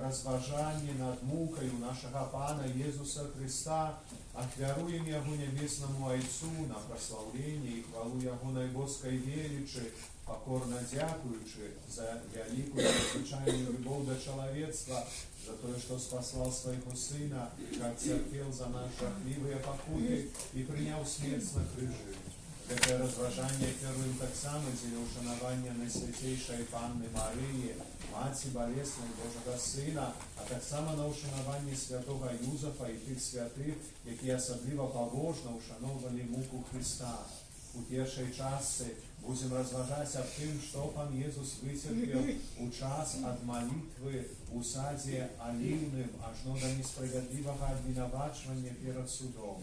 разважанне над мукою нашага Пана Езуса Христа, ахвяруем Яго небесному Айцу на прославление и хвалу Яго наибоской величи, покорно дякуючи за великую незвычайную любовь до человечества, за то, что спасал своего Сына, как терпел за наши жахливые покуты и принял смерть на крыже. Это разважание первым так само дзеля ушанавання Найсвятейшей Панны Марии, Матці Болесной Божого Сына, а так само на ушанаванні святого Юзефа і тих святих, які особливо побожно ушановували муку Христа. У першій часті будемо розважатися тим, що Пан Єсус витерпів у час від молитви у саді Олівним, аж до несправедливого обвинувачення перед судом.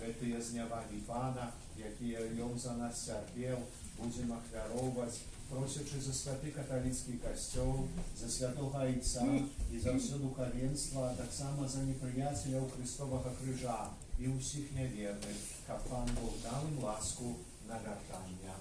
В этой дневані Пана, які Він за нас терпів, будемо ахвяровувати, просячи за святий католицький костел, за святого Отця і за все духовенство, а так само за неприятеля Христового крижа і усіх невірних, як Пан Бог дав їм ласку на вертання.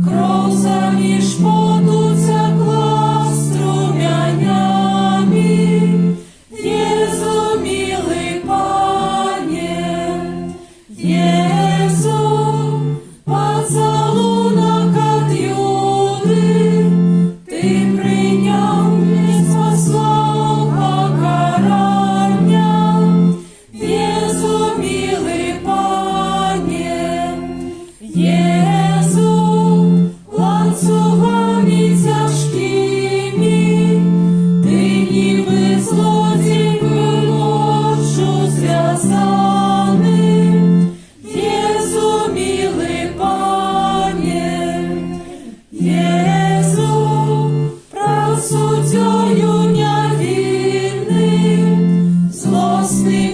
Кров заміж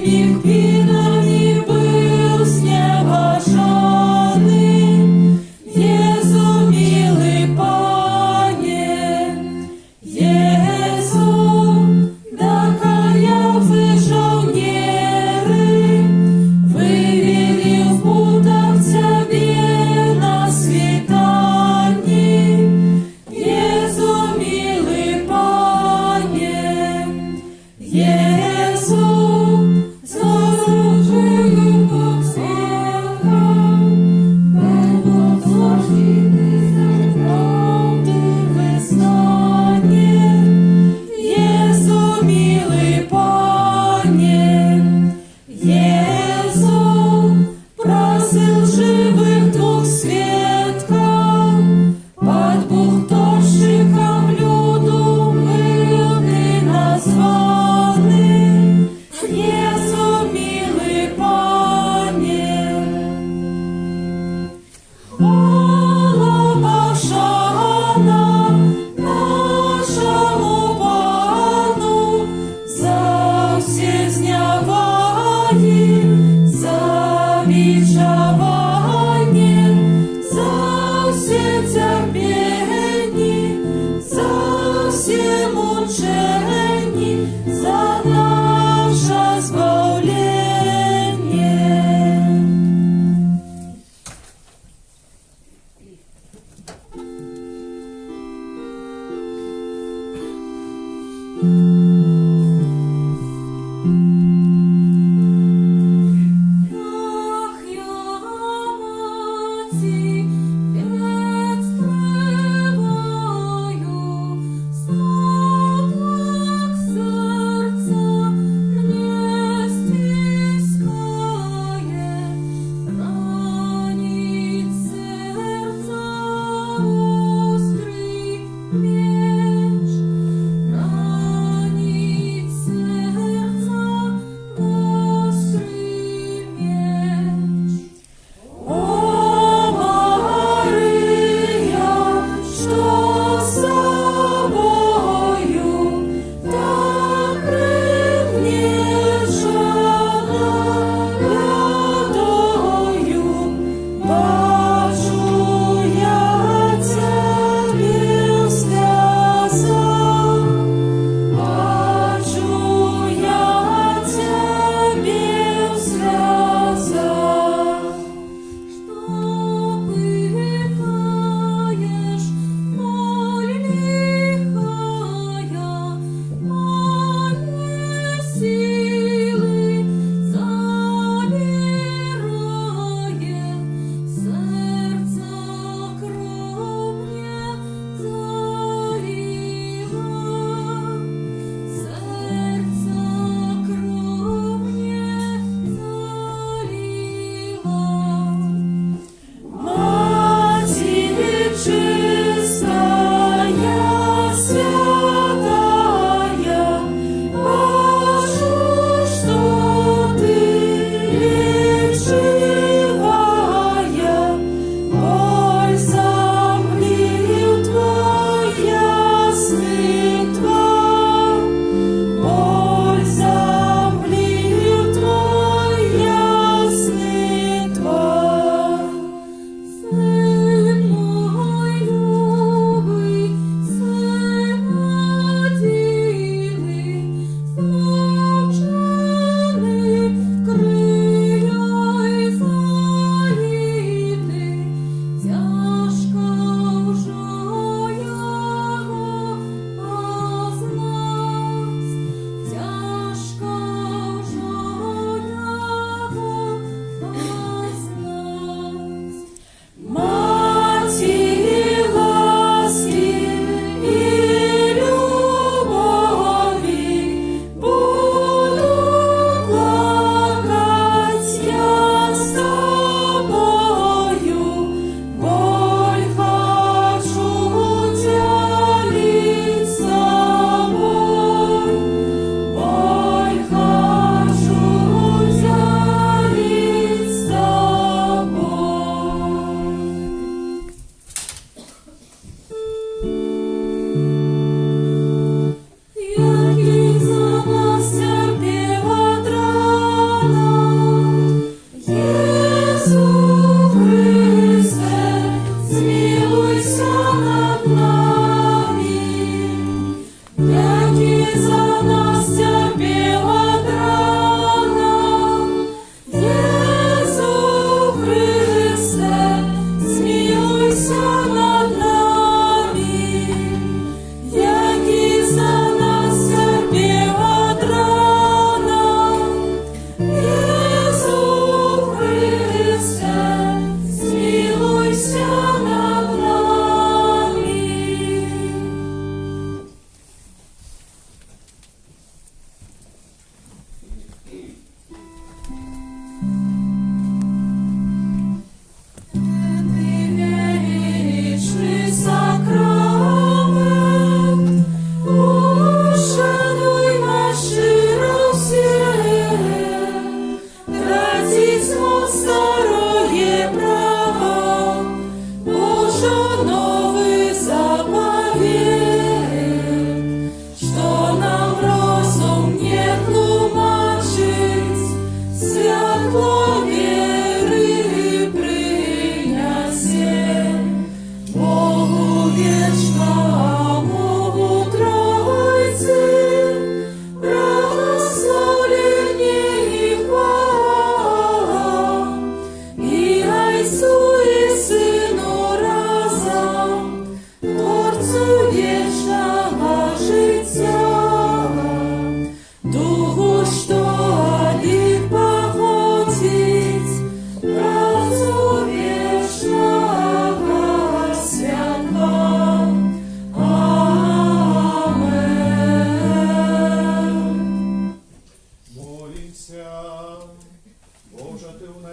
міг пінені бив снегожаний, Єзу, милий Пане, Єзу, докая ви жовніри, вивели в путах Тебе на світанні, Єзу, милий Пане, Єзу, заручую Бог світла, безпосередньо за правди визнання, Єзу, милий Пане, Єзу, просил живих двох свідків, під бухтовщиком люду мирний названий,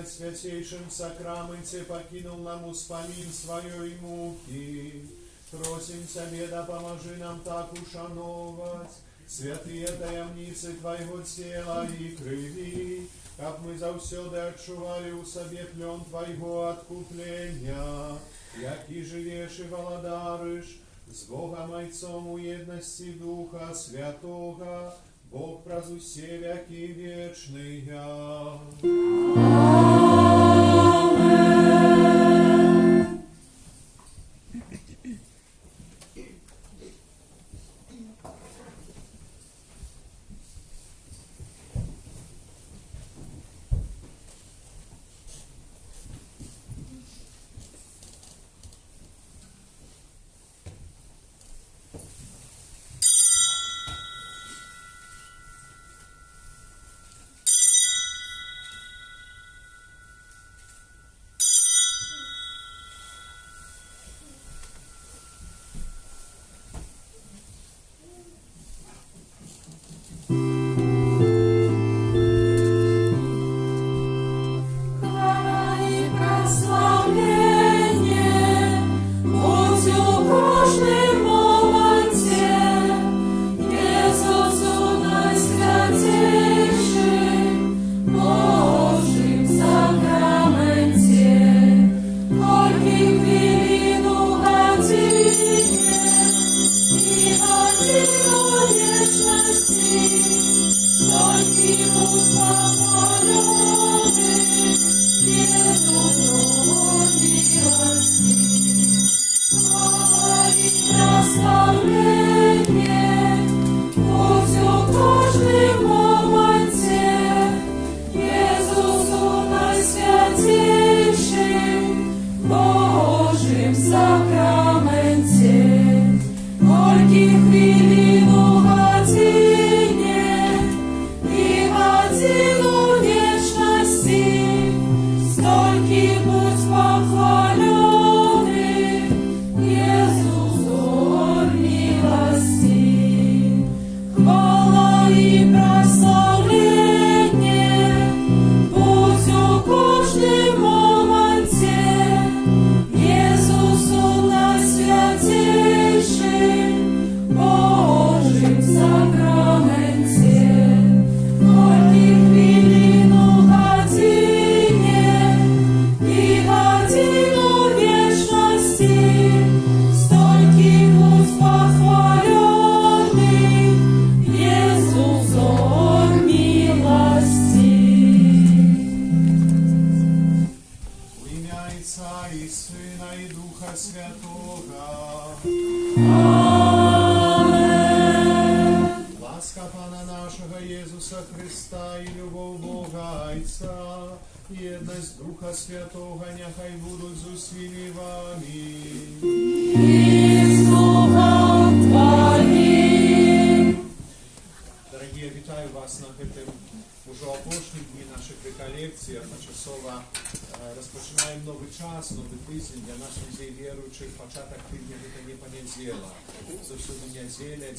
святейшем сакраменте покинул нам успомин своей муки. Просим Тебе, да поможи нам так ушановать святые таямницы Твоего тела и крови, как мы завсёды отчували у себе плен Твоего откупления, яки живешь и володарыш с Богом Отцом у едности Духа Святого, Бог прозусе веки вечные.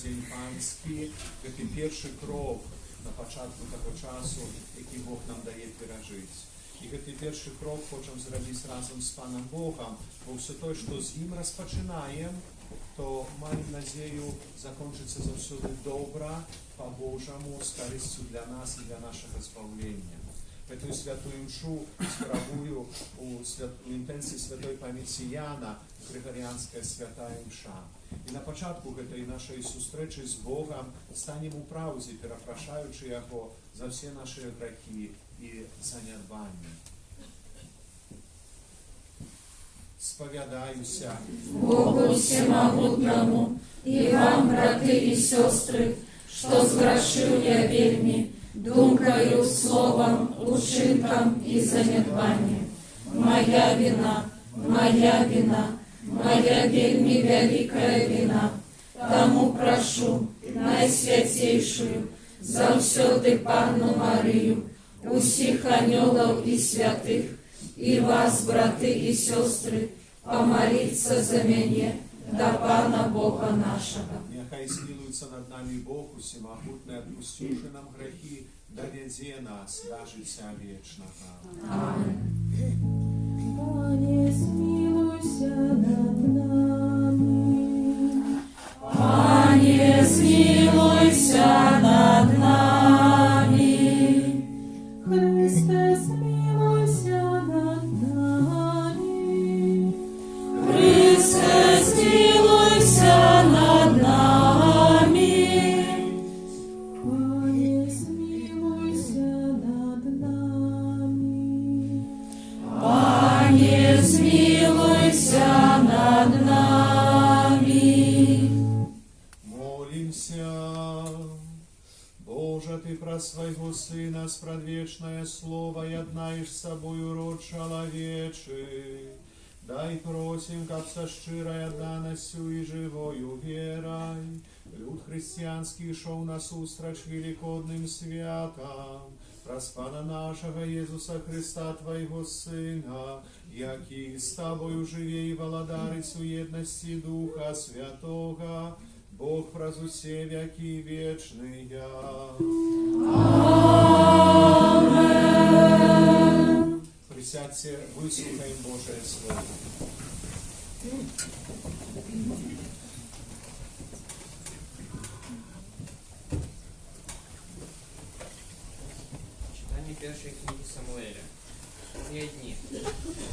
Dzień Pański, taki pierwszy krok na początku tego czasu, jaki Bóg nam daje przeżyć. I taki pierwszy krok chcemy zrobić razem z Panem Bogiem, bo wszystko to, co z Nim rozpoczynamy, to mamy nadzieję zakończyć się zawsze dobra, po Bożemu, z korzyścią dla nas i dla naszego zbawienia. Эту святую мшу спrawuję u intencji Świętej Pamięci Jana, Gregoriańska Świętая Msza. I na początku tej naszej zустрічі z Bogiem staniemy u prawdy, перепрошаючи Його за всі наші грехи і занядбання. Сповідаюся Богу Всемогутному и вам, браты и сестры, что сгрешил я вельми, думкою, словом, учинком и занедбанием. Моя вина, моя вельми великая вина. Тому прошу Найсвятейшую, завсёды Панну Марию, усіх анёлов и святых, и вас, браты и сестры, помолиться за меня до Пана Бога нашего. Нехай змилується над нами Бог усемогутний, отпустивши нам грехи доведе нас до життя вічного. Амінь. Пане, змилуйся над нами. Пане, змилуйся над нами. Христе, змилуйся над нами. Христе, змилуйся над нами. Пане, змилуйся над нами. Пане, змилуйся над нами. Молимся. Боже, Ты про Своего Сына спрадвечное Слово и однаешь с собою род человечий. Дай просим, как со щирой отданностью и живою верой, люд христианский шел нас устрач великодным святам, проспана нашего Иисуса Христа, Твоего Сына, яки с Тобою живей володарить уедности Духа Святого, Бог прозусе веки вечные. Амен. Присядьте, выслушаем Божие Слово. Читание первой книги Самуэля. В те дни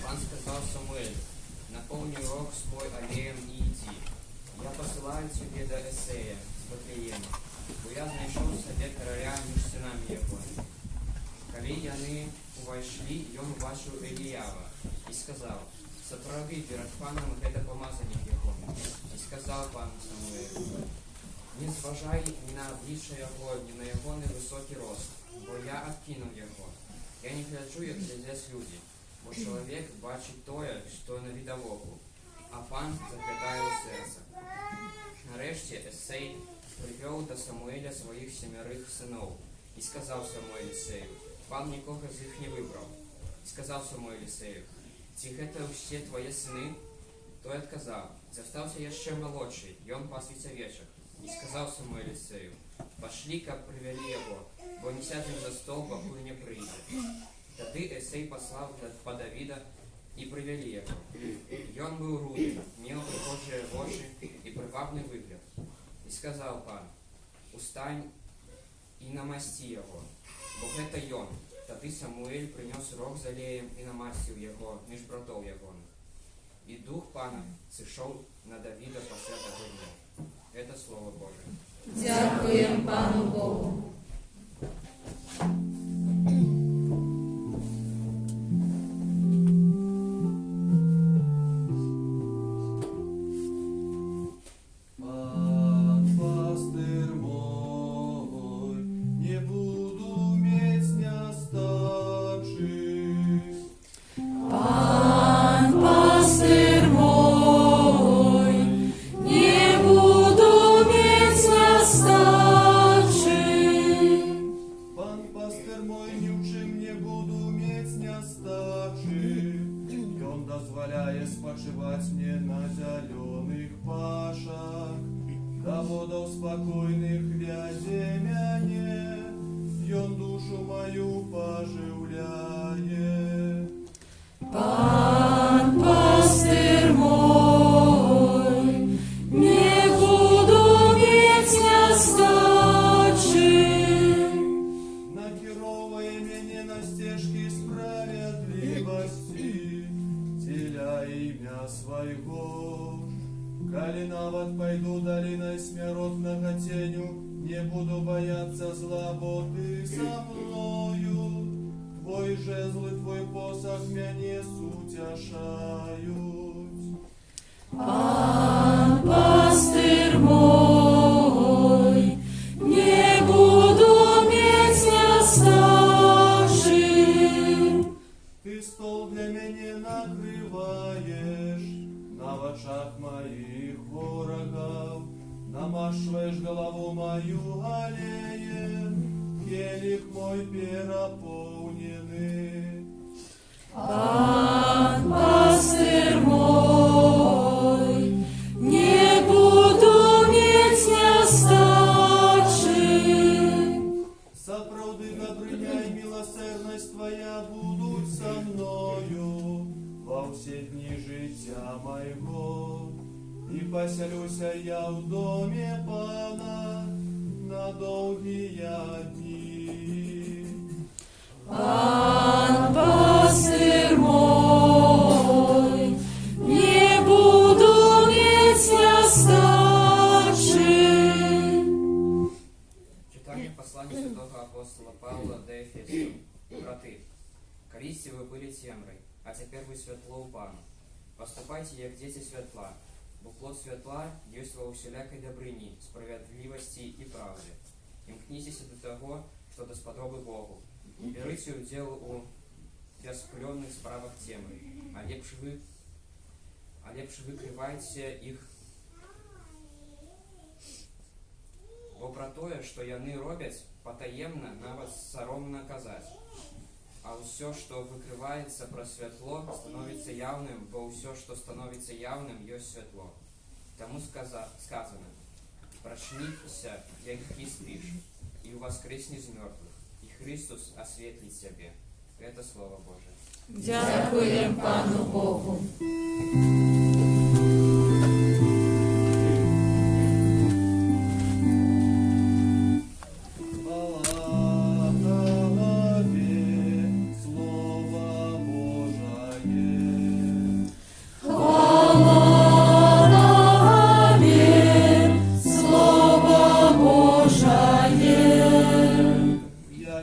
Пан сказал Самуэлю: наполни рог свой аллеем и иди. Я посылаю тебе до Эсея с Вифлеема, бо я знайшов себе короля між синами його. Коли яны увайшли, ён убачив Еліява і сказав: справді перед паном гэта помазаник його. І сказав пан Самуэлю: не зважай ні на обличчя його, ні на його невисокий рост, бо я откинув його. Я не гляджу, як глядять люди, бо чоловік бачить тое, що на віддалоку, а пан заглядає у серце. Нарешті Есей привів до Самуеля своїх 7 синов і сказав Самуель Есею: пан нікого з їх не вибрав. І сказав Самуель Есею: ці гэта всі твої сини? Той відказав: застався ще молодший, і он пасвіться вечір. І сказав Самуель Есею: пошли-ка привели його, бо не сядем за стол, поки не прийде. Тоді Есей послав по Давида і привели його. І он був рудий, мав прихожі очі і привабний вигляд. І сказав пан: устань і намасти його, бо гэта ён. Тоді Самуель принес рог з алеєм і намастив його між братов його. І дух пана зійшов на Давида після того дня. Это Слово Божие. Дякуємо Пану Богу. Спочивать мне на зеленых пашах, до водов спокойных вяде мяне, ён душу мою поживляє. Пан пастир мой, не буду мець нестачи. Накіровує мене на стежки справедливости, теля имя своего. Коли навод пойду долиной смертного теню, не буду бояться зла, бо ты со мною. Твой жезл и твой посох меня сутешают. Пан пастир мой, не буду мець нестачи. Ты стол для меня накрываешь на очах моих ворогов, намашиваешь голову мою аллеем, келих мой переполненный. Пан пастир мой, не буду мець нестачи. Сапраўды над добрыня и милосердность Твоя будут со мною во все дни життя моего. И поселюся я в доме Пана на долгие дни. Пан пастырь мой, не буду иметь остачи. Читание послания святого апостола Павла до Ефесу. Браты, користи вы были темрой, а теперь вы светло у Пана. Поступайте, як дети светла, бо плод светла есть во усілякой добрині, справедливости и правде. Имкнитесь до того, что досподобы Богу. Берите удел у беспыленных справах темры, а лепше выкрывайте их. Бо про тое, што яны робяць, патаемна нават саромна казаць. А ўсё, што выкрываецца праз святло, становіцца яўным, бо ўсё, што становіцца яўным, ёсць святло. Таму сказано: прачніся, як і спіш, і уваскрэсні з мёртвых, і Христос асветліць цябе. Это Слово Божие. Дякуємо Пану Богу.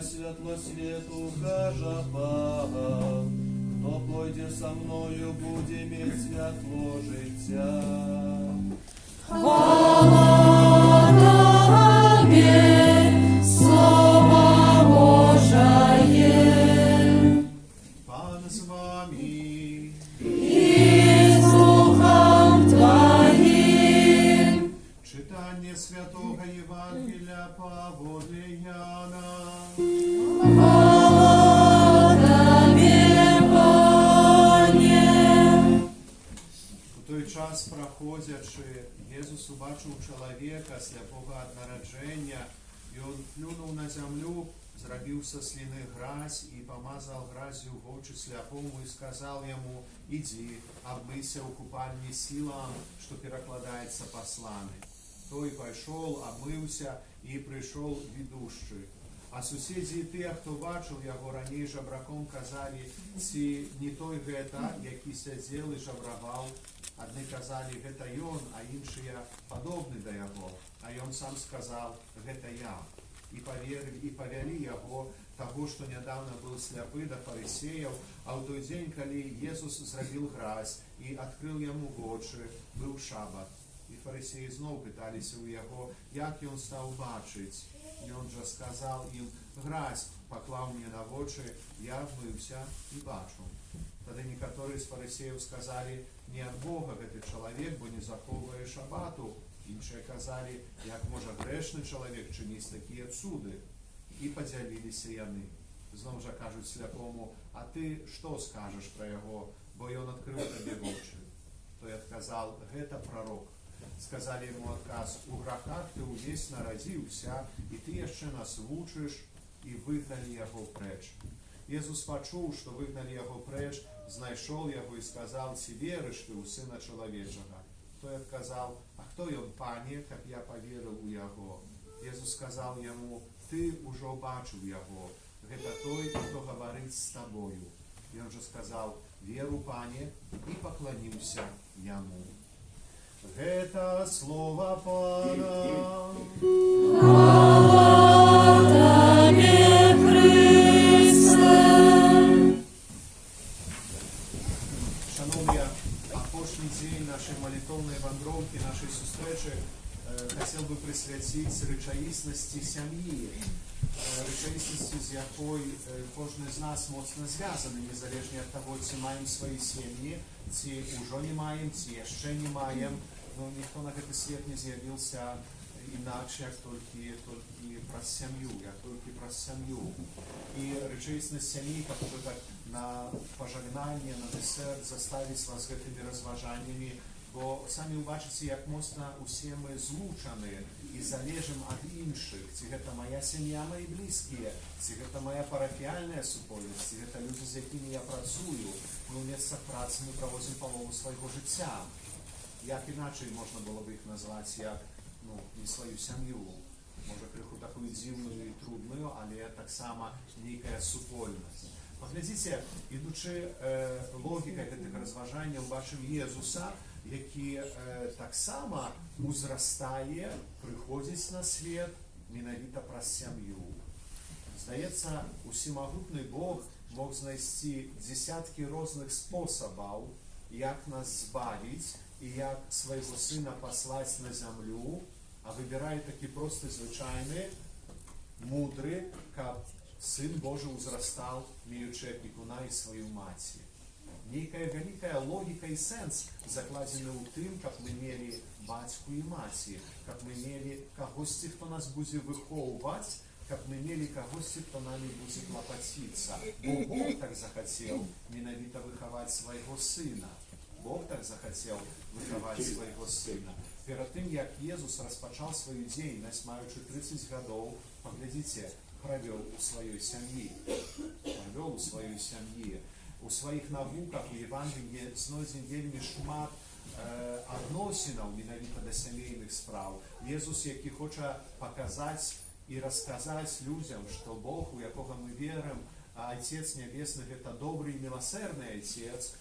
Світло світу кажа Бога, хто пойде со мною, буде мати світло життя. Хвала Тобі, Слово Божие. Пан з вами. І з Духом Твоїм. Читання Святого Євангелія Павла Яна. Хвала Тобі, Пане. У той час, проходячи, Єсус убачив чоловіка, сліпого від народження, і він плюнув на землю, зробив со слини гразь і помазав гразью в очі сліпому і сказав йому: «Іди, обмийся у купальні Силоам, що перекладається посланий». Той пішов, обмився і прийшов відущий. А сусіди і ті, хто бачив його раніше жабраком, казали: «Ці не той гета, який сидів і жабравав». Одні казали: «Гета йон», а інші: «Подобний до його». А він сам сказав: «Гета я». І повели його, того, що недавно був сліпий, до фарисеїв, а в той день, коли Єсус зробив гразь і відкрив йому очі, був шабат. І фарисеї знов питалися у його, як він став бачити. І він же сказав їм: «Гразь поклав мені на очі, я вмився і бачу». Тоді некоторі з фарисеїв сказали: «Не від Бога цей чоловік, бо не заховує шабату». Інші казали: «Як може грешний чоловік чинити такі цуди?» І поділилися вони. Знову ж кажуть сліпому: «А ти що скажеш про його, бо він відкрив тобі очі?» Той відказав: «Гета пророк». Сказали йому отказ: «У грахах ти увесь народився, і ти ще нас вучиш», і вигнали його преч. Єсус почув, що вигнали його преч, знайшов його і сказав: «Чи віриш ти у Сина Чоловічого?» Той відказав: «А хто він, Пане, як я повірив у його?» Єсус сказав йому: «Ти уже бачив його, це той, хто говорить з тобою». Він же сказав: «Віру, Пане», і поклонився йому. Это слово Пана. Хвала Тобі, Христе. Шановні, апошній день нашей молитовной вандровки, нашей зустрічі, хотел бы присвятить речаїсності сім'ї, речаїсності, з якою кожен з нас моцно зв'язаний, незалежно від того, чи маємо свої сім'ї, чи уже не маємо, чи ще не маємо. Но ніхто на цей світ не з'явився інакше, як тільки про сім'ю, як тільки про сім'ю. І речаїсність сім'ї, яка так на пожагнання, на десерт заставить вас этими розважаннями Бо самі ўбачыце, як моцна усе мы злучаны і залежым ад іншых. Ці гэта моя сям'я, мои блізкія, ці гэта моя парафіяльная супольнасць, ці гэта людзі, з якімі я працую. Ну, у месцах працы мы праводзім палову свайго жыцця. Як іначай можна было б іх назваць, як, ну, не сваю сям'ю. Можа, крыху такую дзіўную і трудную, але таксама нейкая супольнасць. Паглядзіце, ідучы логікай гэтых разважанняў, бачым Езуса, які таксама узрастае, прыходзіць на свет менавіта праз сям'ю. Здаецца, усімагутны Бог мог знайсці дзесяткі розных спосабаў, як нас збавіць і як свайго сына паслаць на зямлю, а выбірае такі просты, звычайны, мудры, каб Сын Божы ўзрастаў, меючы апекуна і сваю маці. Нейкая вялікая логіка і сэнс закладзены ў тым, каб мы мелі бацьку і маці, каб мы мелі кагосьці, хто нас будзе выхоўваць, каб мы мелі кагосьці, хто намі будзе клапаціцца. Бо Бог так захацеў менавіта выхаваць свайго сына. Бог так захацеў выхаваць свайго сына. Перад тым, як Езус распачаў сваю дзейнасць, маючы 30 гадоў, паглядзіце, правёў у сваёй сям'і. Правёў у сваёй сям'і. У сваіх навуках у Евангеліі знойдзем вельмі шмат адносінаў менавіта да сямейных спраў. Езус, які хоча паказаць і расказаць людзям, што Бог, у якога мы верым, Отец Нябесны, гэта добры і міласэрны Отец,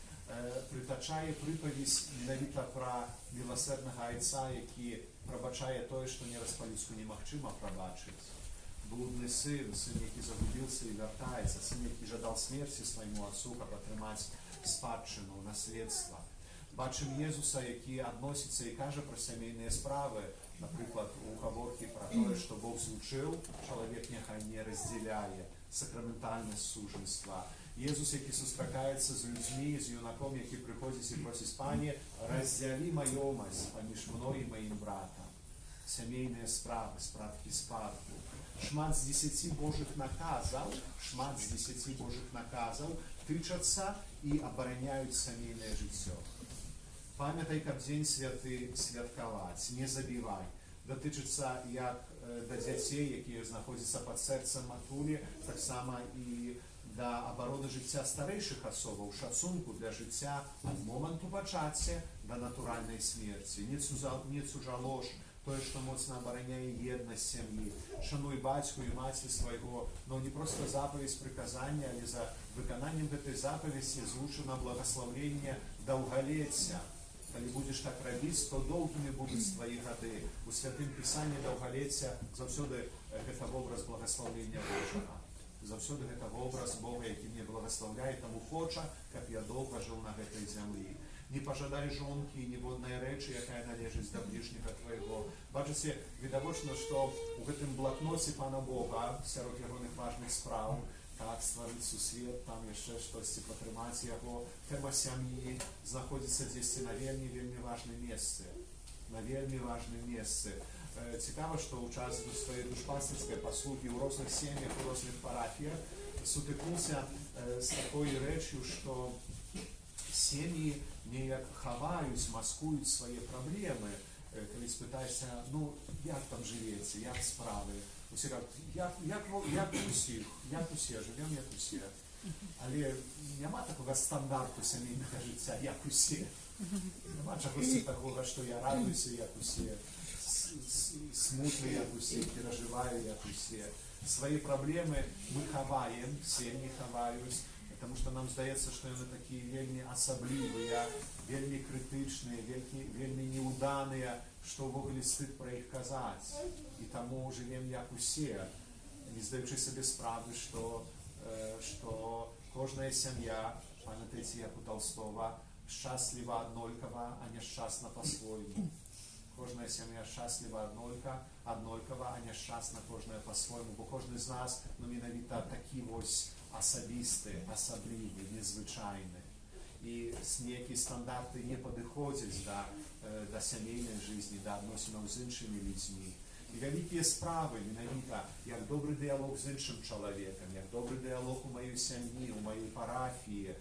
прытачае прыпавесць менавіта пра міласэрнага Айца, які прабачае тое, што нераз па-людску немагчыма прабачыць. Блудны сын, сын, які загубіўся і вяртаецца, сын, які жадаў смерці свайму отцу, каб атрымаць спадчыну, наследства. Бачым Езуса, які адносіцца і кажа пра сямейныя справы, напрыклад, у гаворкі пра тое, што Бог злучыў, чалавек няхай не раздзяляе, сакраментальнасць сужэнства. Езус, які сустракаецца з людзьмі, з юнаком, які прыходзіць і просіць: Пане, раздзялі маёмасць паміж мной і маім братам. Сямейныя справы, спрадкі спадку. Шмат з 10 Божых наказаў, тычацца і абараняюць сямейнае жыццё. Памятай, каб дзень святы святкаваць, не забівай. Датычыцца як да дзяцей, якія знаходзяцца пад сэрцам матулі, таксама і да абароны жыцця старэйшых асобаў, шацунку для жыцця ад моманту пачацця да натуральнай смерці. Не цужалож, тое, што моцна абараняе еднасць сям'і. Шануй бацьку і маці свайго, но не проста запаведь прыказання, але за выкананнем гэтай запавесці злучана благаслаўленне даўгалецця. Калі будзеш так рабіць, то доўгімі будуць твае гады. У святым пісанні даўгалецця заўсёды гэта вобраз благаслаўлення Божага. Заўсёды гэта вобраз Бога, які мне благаслаўляе, таму хоча, каб я доўга жыў на гэтай зямлі. Не пажадай жонкі і ніводнай рэчы, якая належыць да бліжняга твайго. Бачыце, відавочна, што ў гэтым блакноце Пана Бога, сярод ягоных важных спраў, так, стварыць сусвет, там яшчэ штосьці падтрымаць яго, тэма сям'і знаходзіцца дзесьці на вельмі важным месцы. На вельмі важным месцы. Цікава, што ў час сваёй душпастырскай паслугі ў розных сем'ях, у розных парафіях сутыкнуўся з такой рэчю, што сем'і неяк хаваюць, маскуюць свае праблемы. Калі спытаешся: ну, як там жывеце, як справы? Усе кажуць: як усе, жывем як усе. Але няма такога стандарту сямейнага жыцця, як усе. Няма чагосьці такога, што я радуюся, як усе, смутны, як усе, перажываю, як усе. Свае праблемы мы хаваем, сем'і хаваюць, потому что нам здаецца, што яны такія вельмі асаблівыя, вельмі крытычныя, вельмі неўданыя, што ўвогуле стыд пра іх казаць. І таму жывем як усе, не здаючы сабе справы, што кожная сям'я, памятаеце, як у Толстого, шчасліва аднолькава, а няшчасна па-свойму. Кожная сям'я шчасліва аднолькава, а няшчасна кожная па-свойму, бо кожны з нас, ну, менавіта такі вось асабісты, асаблівы, незвычайны. І нейкія стандарты не падыходзяць да сямейнай жыцці, да адносінаў з іншымі людзьмі. І вялікія справы, менавіта, як добры дыялог з іншым чалавекам, як добры дыялог у маёй сям'і, у маёй парафіі,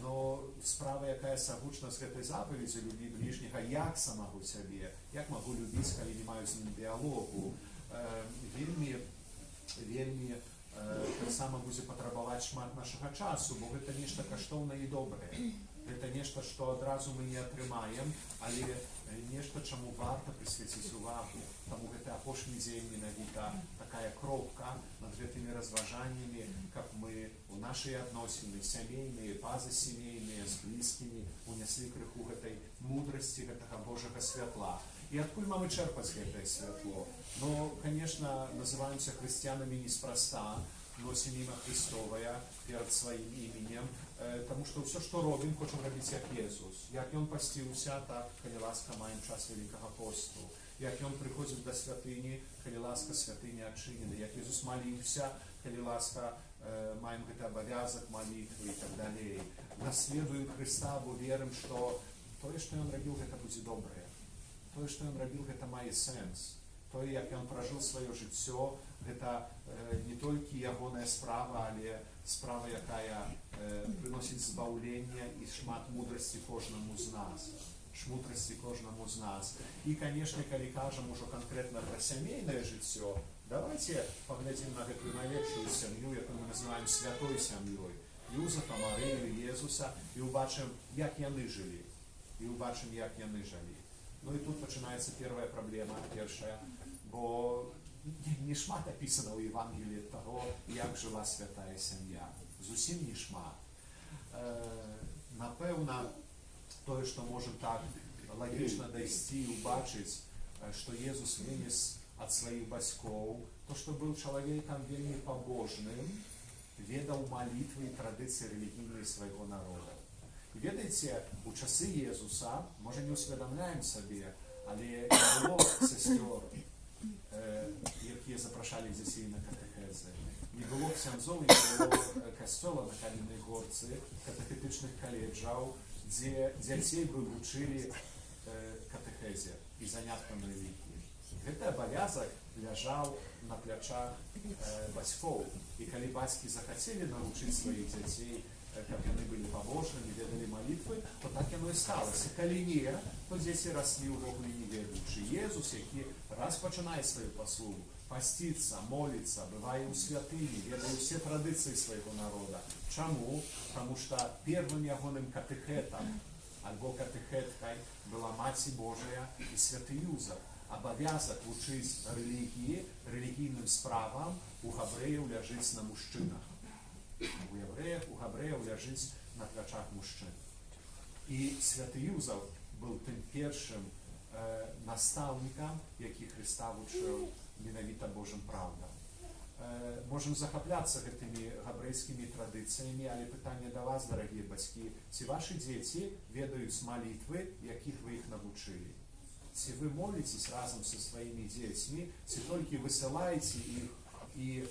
Но справа, якая сагучна з гэтай запаведзю любі бліжняга, як самого сябе, як магу любіць, калі не маю з ім дыялогу, вельмі таксама будзе патрабаваць шмат нашага часу, бо гэта нешта каштоўнае і добрае. Гэта нешта, што адразу мы не атрымаем, але нешта, чаму варта прысвяціць увагу. Таму гэты апошні дзень менавіта такая кропка над гэтымі разважаннямі, каб мы у нашыя адносіны сямейныя, пазасямейныя, з блізкімі унеслі крыху гэтай мудрасці, гэтага Божага святла. І адкуль mamy чэрпаць гэтае святло? Ну, конечно, называемся хрысціянамі неспроста, носім імя Христовае перад сваім іменем, таму што ўсё, што робім, хочам рабіць як Езус. Як ён пасціўся, так, калі ласка, маем час Вялікага посту. Як ён прыходзіў да святыні, калі ласка, святыня адчынены. Як Езус маліўся, калі ласка, маем гэты абавязак малітвы і так далей. Наследуем Хрыста, бо верым, што тое, што ён рабіў, гэта будзе добрае. Тое, што ён рабіў, гэта мае сэнс. Тое, як ён пражыў сваё жыццё, гэта не толькі ягоная справа, але справа, якая прыносіць збаўленне і шмат мудрасці кожнаму з нас. Шмудрасці кожнаму з нас. І, канешне, калі кажам ужо канкрэтна пра сямейнае жыццё, давайте паглядзім на гэтую найлепшую сям'ю, якую мы называем святой сям'ёй. Юзафа, Марыю, Езуса, і ўбачым, як яны жылі. І ўбачым, як яны жылі. Ну і тут пачынаецца первая праблема, першая, бо не шмат апісана ў Евангеліі таго, як жыла святая сям'я. Зусім не шмат. Напэўна, тое, што можам так лагічна дайсці і ўбачыць, што Езус вынес ад сваіх бацькоў, то, што быў чалавекам вельмі пабожным, ведаў малітвы і традыцыі рэлігійныя свайго народа. Ведаеце, у часы Езуса, можа не усведамляем сабе, але не было сестёр, якія запрашалі дзяцей на катэхезы. Не было ксяндзоў, не было касцёла на Каменнай горцы, катэхетычных каледжаў, дзе дзяцей бы вучылі катэхезе і заняткам рэлігіі. Гэты абавязак ляжаў на плячах бацькоў. І калі бацькі захацелі навучыць сваіх дзяцей, каб яны былі пабожнымі, ведалі малітвы, то так яно і сталася. Калі не, то дзеці раслі ўвогуле не ведаючы. Езус, які раз пачынае сваю паслугу, пасціцца, моліцца, бывае ў святыні, ведае ўсе традыцыі свайго народа. Чаму? Таму што первым ягоным катэхетам альбо катэхеткай была Маці Божая і святы Юзаф. Абавязак вучыць рэлігіі, рэлігійным справам у габрэяў ляжыць на мужчынах. У габрэяў ляжыць на плячах мужчын. І святы Юзаф быў тым першым настаўнікам, які Хрыста вучыў менавіта Божым праўдам. Можам захапляцца гэтымі габрэйскімі традыцыямі, але пытанне да вас, дарагія бацькі, ці вашы дзеці ведаюць малітвы, якіх вы іх навучылі? Ці вы моліцесь разам са сваімі дзецьмі, ці толькі высылаеце іх і,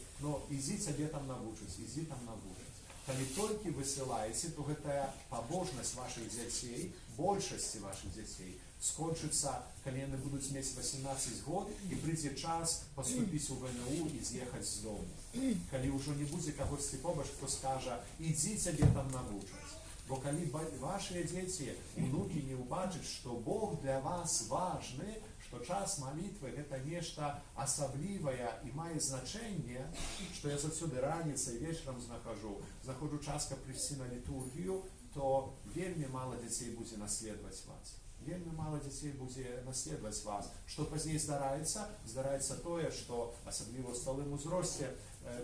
ідзі цябе там навучыць, ідзі там навучыць. Калі толькі высылаеце, то гэтая пабожнасць вашых дзяцей, большасці вашых дзяцей, скончыцца, калі яны будуць мець 18 год і прыйдзе час паступіць у ВНУ і з'ехаць з дому. Калі ўжо не будзе кагосьці побач, хто скажа, ідзі цябе там навучаць. Бо калі вашыя дзеці, унукі не ўбачаць, што Бог для вас важны, што час малітвы гэта нешта асаблівае і мае значэнне, што я заўсёды раніцай, вечарам знаходжу час, каб прыйсці на літургію, то вельмі мала дзяцей будзе наследаваць вас. Вельмі мала дзяцей будзе наследаваць вас. Што пазней здараецца? Здараецца тое, што асабліва ў сталым узросце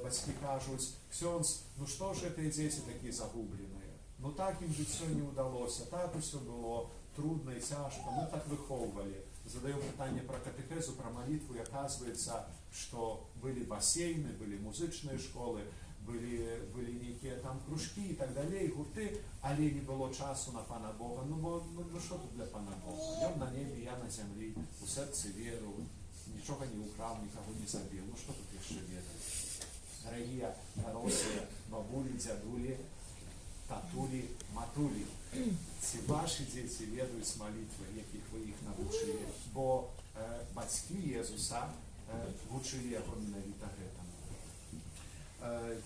бацькі кажуць: «Ксёндз, што ж гэтыя дзеці такія загубленыя? Так ім жыццё не ўдалося, так усё было трудна і цяжка, мы так выхоўвалі». Задаём пытанне пра катэхезу, пра малітву, і аказваецца, што былі басейны, былі музычныя школы, былі нейкія там кружкі і так далей, гурты, але не было часу на Пана Бога. Што тут для Пана Бога? Ён на небе, я на зямлі, у сэрцы веру, нічога не украў, нікаго не забіў. Што тут яшчэ ведаць? Дарагія дарослыя, бабулі, дзядулі, татулі, матулі, ці вашы дзеці ведаюць малітвы, якіх вы іх навучылі, бо бацькі Езуса вучылі яго менавіта гэтаму.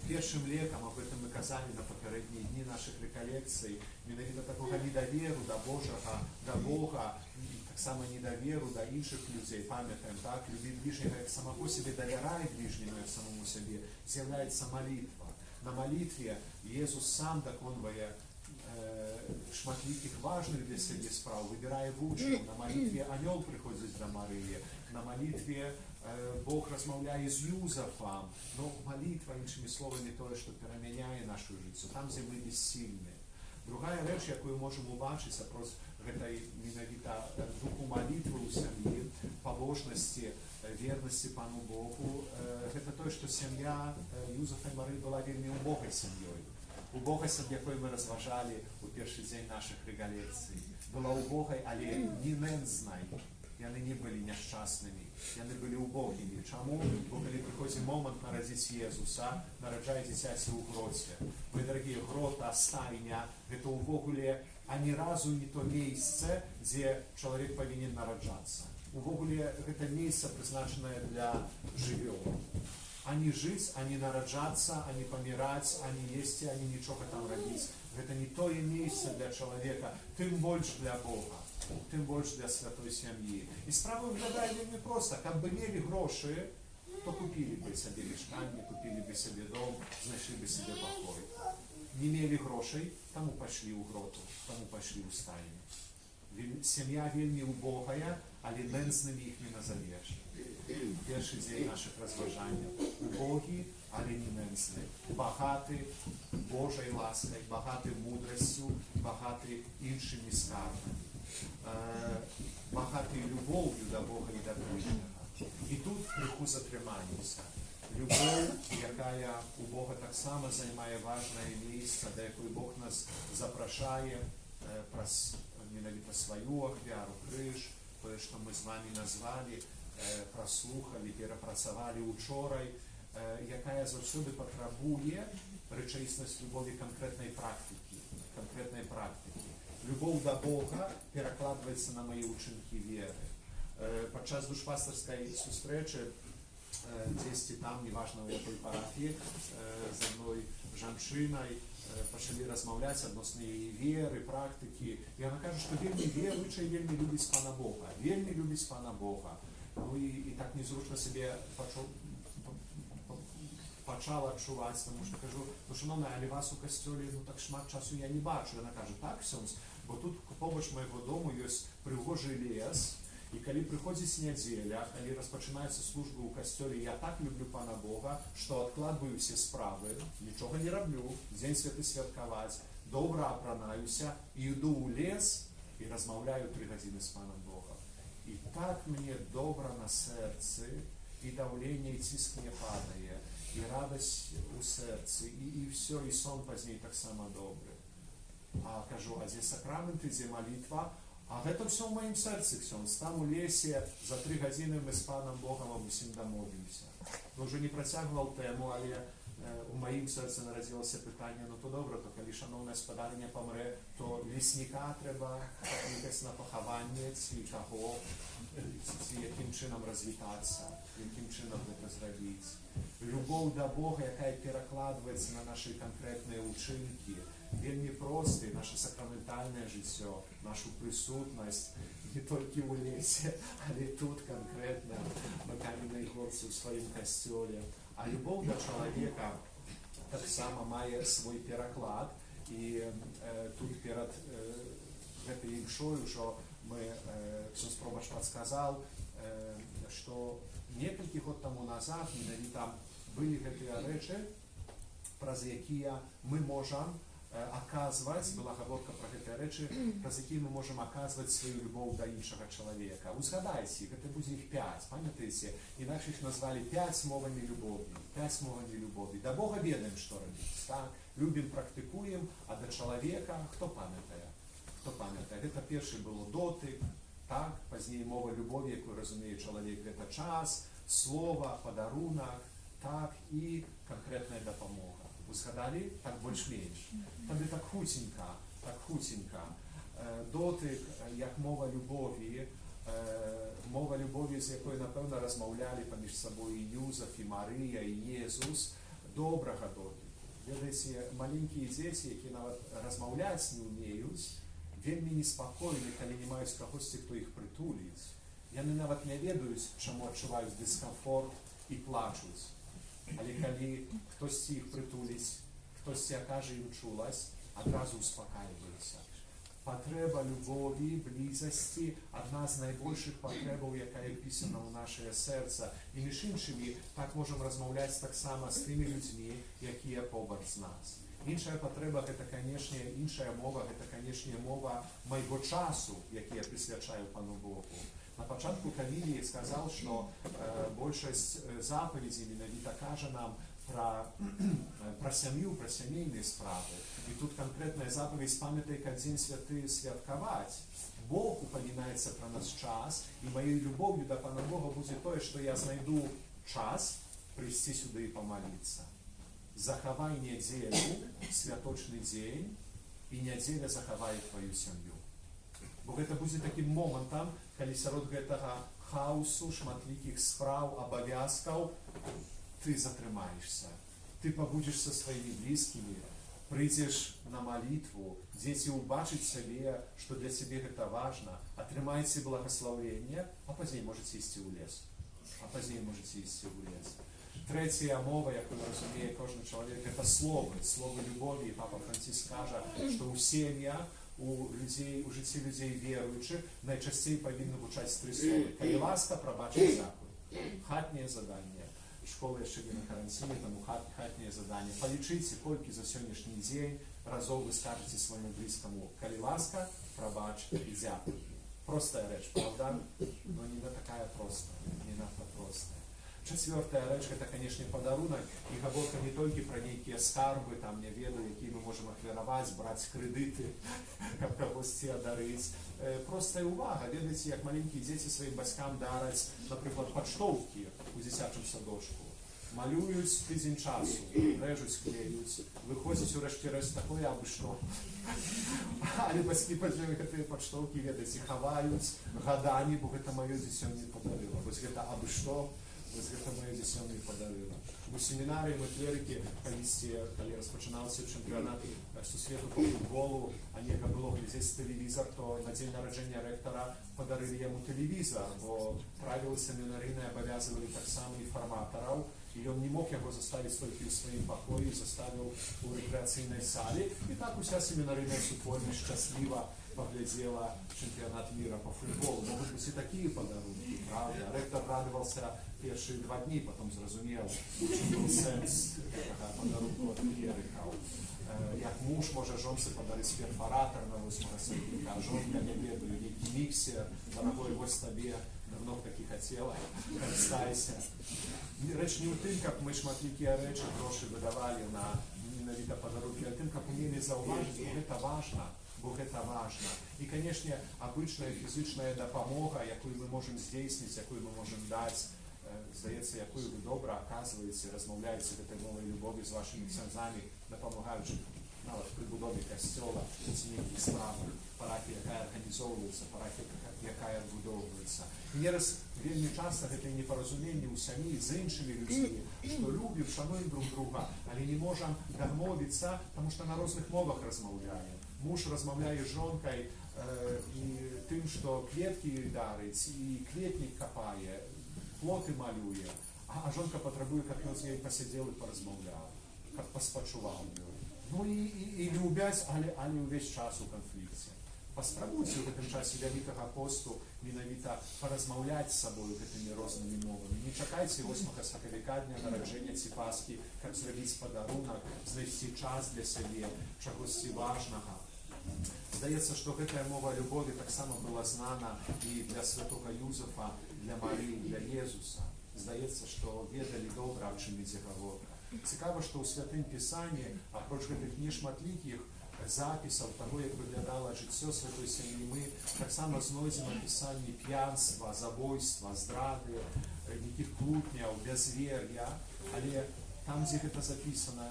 першым лекам, аб гэтым мы казалі на папярэднія дні нашых рэкалекцый, менавіта такога недаверу да Божага, да Бога, і таксама недаверу да іншых людзей, памятаем, так, любі ближнего як самого себе, давярай ближнему як самому себе, з'яўляецца малітва. На малітве Езус сам даконвае шматлікіх важных для сябе спраў, выбірае вучняў, на малітве анёл прыходзіць да Марыі, на малітве Бог размаўляе з Юзафам, но малітва, іншымі словамі, тое, што перамяняе нашу жыццё, там, дзе мы бессільны. Другая рэч, якую можам убачыць апроч гэтай менавіта духу малітвы ў сям'і, пабожнасці, вернасці Пану Богу, гэта тое, што сям'я Юзафа і Марыі была вельмі убогай сям'ёй. Убогасць, ад якой мы разважалі ў першы дзень нашых рэгалекцый, была убогай, але не нэнзнай. Яны не былі няшчаснымі, яны былі убогімі. Чаму? Бо калі прыходзіць момант нарадзіць Езуса, нараджае дзіцяці ў гроце. Вы, дарагія, грота, стайня, гэта ўвогуле ані разу не то месца, дзе чалавек павінен нараджацца. Увогуле гэта месца прызначанае для жывёл. Ані жыць, ані нараджацца, ані паміраць, ані есці, ані нічога там рабіць. Гэта не тое месца для чалавека, тым больш для Бога, тым больш для святой сям'і. І справа выглядае вельмі проста. Каб бы мелі грошы, то купілі бы сабе мешканне, купілі бы сабе дом, знайшлі бы сабе пакой. Не мелі грошай, таму пайшлі ў гроту, таму пайшлі ў стайню. Сям'я вельмі убогая, але нэнзнымі іх не назавеш. Першы дзень нашых разважанняў. Убогі, але не нэнзны. Багаты Божай ласкай, багаты мудрасцю, багаты іншымі скарбамі. Багаты любоўю да Бога і да ближнага. І тут крыху затрымаемся. Любоў, якая у Бога таксама займае важнае месца, да якой Бог нас запрашае праз менавіта сваю ахвяру, крыж, тое, што мы з вамі назвалі, праслухалі, перапрацавалі учорай, якая заўсёды патрабуе рэчаіснасць любові канкрэтнай практыкі. Любоў да Бога перакладваецца на мае ўчынкі веры. Падчас душпастарскай сустрэчы дзесьці там, неважна ў якой парафіі, з адной жанчынай пачалі размаўляць адносна яе веры, практыкі. І яна кажа, што вельмі веруючая, вельмі любіць Пана Бога. Вельмі любіць Пана Бога. Ну і так незручна сябе пачала адчуваць, таму што кажу, ну, шановная, але вас у касцёле так шмат часу я не бачу. Яна кажа, так, ксёндз, бо тут побач майго дому ёсць прыгожы лес, і калі прыходзіць нядзеля, калі распачынаецца служба ў касцёле, я так люблю Пана Бога, што адкладваю ўсе справы, нічога не раблю, дзень святы святкаваць, добра апранаюся і іду ў лес і размаўляю 3 гадзіны з Панам Богом. І так мне добра на сэрцы, і даўленне, і ціск не падае, і радасць у сэрцы, і ўсё, і сон пазней таксама добры. А кажу, а дзе сакрамент, дзе малітва? А гэта ўсё ў маім сэрцы, ксёндз. Там у лесе за 3 гадзіны мы з Панам Богам аб усім дамовімся. Ўжо не працягваў тэму, але у маім сэрцы нарадзілася пытанне, ну то добра, то калі шаноўная спадарня памрэ, то лесніка трэба паклікаць на пахаванне, ці каго, ці якім чынам развітацца, якім чынам гэта зрабіць. Любоў да Бога, якая перакладваецца на нашы канкрэтныя ўчынкі, вельмі просты, наша сакраментальнае жыццё, нашу прысутнасць не толькі ў лесе, але тут канкрэтна на каменнай горцы ў сваім касцёле. А любоў да чалавека таксама мае свой пераклад, і тут перад гэтай імшой ужо мы, ксёндз пробач падсказаў, што некалькі год таму назад менавіта былі гэтыя рэчы, праз якія мы можам аказваць, была гаворка пра гэтыя рэчы, праз якія мы можам аказваць сваю любоў да іншага чалавека. Узгадайце, гэта будзе іх 5, памятаеце? Інакш іх назвалі 5 мовамі любові. 5 мовамі любові. Да Бога ведаем, што рабіць, так? Любім, практыкуем, а да чалавека хто памятае? Хто памятае? Гэта першы было дотык, так? Пазней мова любові, якую разумее чалавек, гэта час, слова, падарунак, так, і канкрэтная дапамога. Узгадалі? Так больш-менш. Тады так хуценька, Дотык, як мова любові, з якой, напэўна, размаўлялі паміж сабой і Юзаф, і Марыя, і Езус. добрага дотыку. Ведаеце, маленькія дзеці, якія нават размаўляць не ўмеюць, вельмі неспакойны, калі не маюць кагосьці, хто іх прытуліць. Яны нават не ведаюць, чаму адчуваюць дыскамфорт і плачуць. Але калі хтосьці іх прытуліць, хтосьці акажа ім чуласць, адразу успакаиваюцца. Патрэба любові, блізасці – адна з найбольшых патрэбаў, якая впісана ў нашае сэрца. І між іншымі, так можам размаўляць таксама з тымі людзьмі, якія побач з нас. Іншая патрэба – гэта, канешне, іншая мова – гэта, канешне, мова майго часу, які я прысвячаю Пану Богу. На пачатку Кавілій сказаў, што большасць запаведзей менавіта кажа нам пра сям'ю, пра сямейныя справы. І тут канкрэтная запаведь «Памятай, каб дзень святы святкаваць». Бог упамінаецца пра нас час, і маёй любоўю да Пана Бога будзе тое, што я знайду час прыйсці сюды і памаліцца. Захавай нядзелю, святочны дзень, і нядзеля захавае тваю сям'ю. Бо гэта будзе такім момантам, калі сярод гэтага хаосу, шматлікіх спраў, абавязкаў, ты затрымаешься, ты пабудзеш са сваімі блізкімі, прыйдзеш на малітву, дзеці ўбачыць сабе, што для цябе гэта важна, атрымаеце благаслаўленне, а пазней можаце ісці ў лес. Трэцяя мова, якую разумее кожны чалавек, гэта словы любові. І папа Франціск кажа, што ў сем'ях, у жыцці людзей веруючых найчасцей павінны гучаць 3 словы. Калі ласка, прабачыць, дзякуй. Хатняе заданне. Школа яшчэ не на каранціне, таму хатняе заданне. Палічыце, колькі за сённяшні дзень разоў вы скажаце свайму блізкаму: калі ласка, прабач і дзякуй. Простая рэч, правда? Но не такая простая, не надта простая. Чацвёртая рэч – гэта, канешне, падарунак, і гаворка не толькі пра нейкія скарбы, там, не ведаю, якія мы можам ахвяраваць, браць крэдыты, каб кагосьці адарыць. Простая увага. Ведаеце, як маленькія дзеці сваім бацькам дараць, напрыклад, пачтоўкі ў дзіцячым садочку. Малююць тыдзень часу, рэжуць, клеюць, выходзіць у рэшце рэшт такое абы што. Але бацькі пазней гэтыя пачтоўкі, ведаеце, хаваюць гадамі, бо гэта маё дзіцё мне падарыла. Вось гэта абы што. Вось гэта маё дзіцё мне падарыла. У семінарыі мы клерыкі, калі распачынаўся чэмпіянат сусвету па футболу, а нельга было глядзець тэлевізар, то на дзень нараджэння рэктара падарылі яму тэлевізар, бо правілы семінарыйныя абавязвалі таксама і фарматараў, і ён не мог яго заставіць толькі ў сваім пакоі, заставіў у рэкрэацыйнай сале, і так уся семінарыйная супольнасць шчасліва поглядела чемпионат мира по футболу. Могут быть и такие подарунки, правда? Ректор радовался первые 2 дни, потом зразумел, чим был сенс подарунку от клериков. Як муж може жонці подарити перфоратор на 8-го сентября, жонка не ведаю, який міксер, дорогой, ось тобі, давно б таки хотіла, користайся. Реч не у тим, як ми шматлікі речі гроші видавали на менавіта подарунки, а тим, як уміли зауважити, бо це важно. Бо гэта важна. І, канешне, абычная фізычная дапамога, якую мы можам здзейсніць, якую мы можам даць, здаецца, якую вы добра аказваеце, размаўляеце гэтай новай любові з вашымі ксяндзамі, дапамагаючы нават пры будове касцёла, ці нейкіх справах, парафія, якая арганізоўваецца, парафія, якая адбудоўваецца. І нераз вельмі часта гэтае непаразуменне ў сям'і з іншымі людзьмі, што любім, шануем друг друга, але не можам дамовіцца, таму што на розных мовах размаўляем. Муж размаўляе з жонкай і тым, што кветкі дарыць, і кветнік капае, плоты малюе, а жонка патрабуе, каб ён з ёй пасядзеў і паразмаўляў, каб паспачуваў ёй. Ну і любяць, але ўвесь час у канфлікце. Паспрабуйце ў гэтым часе вялікага посту менавіта паразмаўляць з сабою гэтымі рознымі мовамі. Не чакайце 8 сакавіка, дня нараджэння ці Пасхі, каб зрабіць падарунак, знайсці час для сябе, чагосьці важнага. Здаецца, што гэтая мова любові таксама была знана і для святога Юзефа, для Марыі, для Езуса. Здаецца, што ведалі добра, аб чым ідзе гаворка. Цікава, што ў Святым Пісанні, апроч гэтых нешматлікіх запісаў таго, як выглядала жыццё святой сям'і, мы таксама знойдзем апісанні п'янства, забойства, здрады, нейкіх плутняў, бязвер'я, але там, дзе гэта запісана,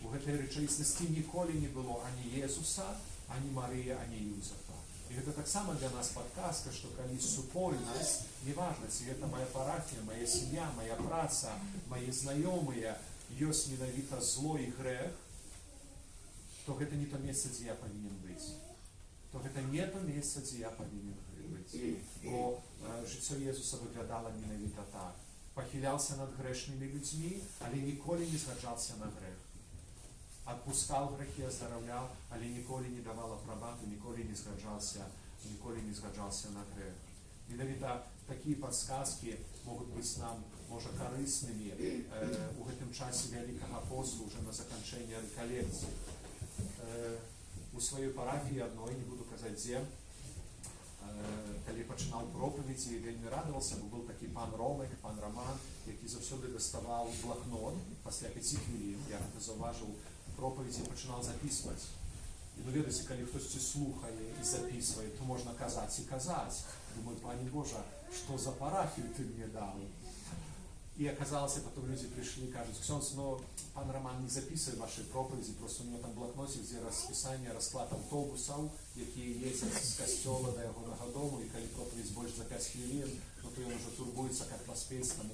у гэтай рэчаіснасці ніколі не было ані Езуса, ані Марыі, ані Юзефа. І гэта таксама для нас падказка, што калі супольнасць, неважна, ці гэта моя парафія, моя сям'я, моя праца, мае знаёмыя, ёсць менавіта зло і грэх, то гэта не то месца, дзе я павінен быць. То гэта не то месца, дзе я павінен быць. Бо жыццё Езуса выглядала менавіта так. Пахілялся над грэшнымі людзьмі, але ніколі не згаджаўся на грэх. Адпускаў грэхі, аздараўляў, але ніколі не давал апрабату, ніколі не згаджаўся на грэх. Менавіта такія падсказкі могуць быць нам, можа, карыснымі у гэтым часе Вялікага посту, уже на заканчэнне рэкалекцыі. У сваёй парафіі адной, не буду казаць дзе, калі пачынаў пропаведзі, вельмі радаваўся, бо быў такі пан Ромик, пан Роман, які заўсёды даставаў блакнот пасля 5 хвілін, я гэта заўважыў, пропаведзі пачынаў запісваць. І ведаеце, калі хтосьці слухае і запісвае, то можна казаць і казаць. Думаю, пане Божа, што за парафію ты мне даў? І аказалася, потом людзі прыйшлі, кажуць, ксёндз, пан Роман не запісвае вашай пропаведзі, просто у него там блакнотик, дзе распісанне, расклад аўтобусаў, якія ездзяць з касцёла да ягонага дому, і калі пропаведзь больш за 5 хвілін, то ён уже турбуецца, как паспець, таму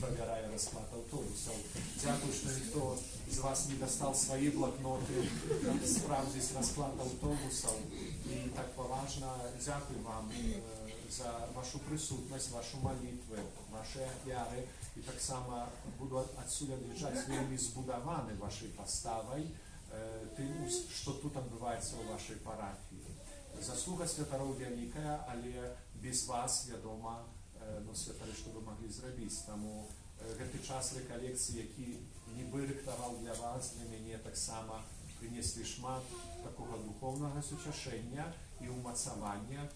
правярае расклад аўтобусаў. Дзякую, што ніхто з вас не дастал свае блакноты, спраўдзіць расклад аўтобусаў. І так паважна, дзякую вам за вашу прысутнасць, вашу малітвы, ваши ахвяры, і таксама буду адсюль ад'язджаць вельмі збудаваны вашай паставай, тым, што тут адбываецца ў вашай парафіі. Заслуга святароў вялікая, але без вас, вядома, святары, што вы маглі зрабіць. Таму гэты час рэкалекцыі, які нібы рыхтаваў для вас, для мяне таксама прынеслі шмат такога духоўнага суцяшэння і ўмацавання,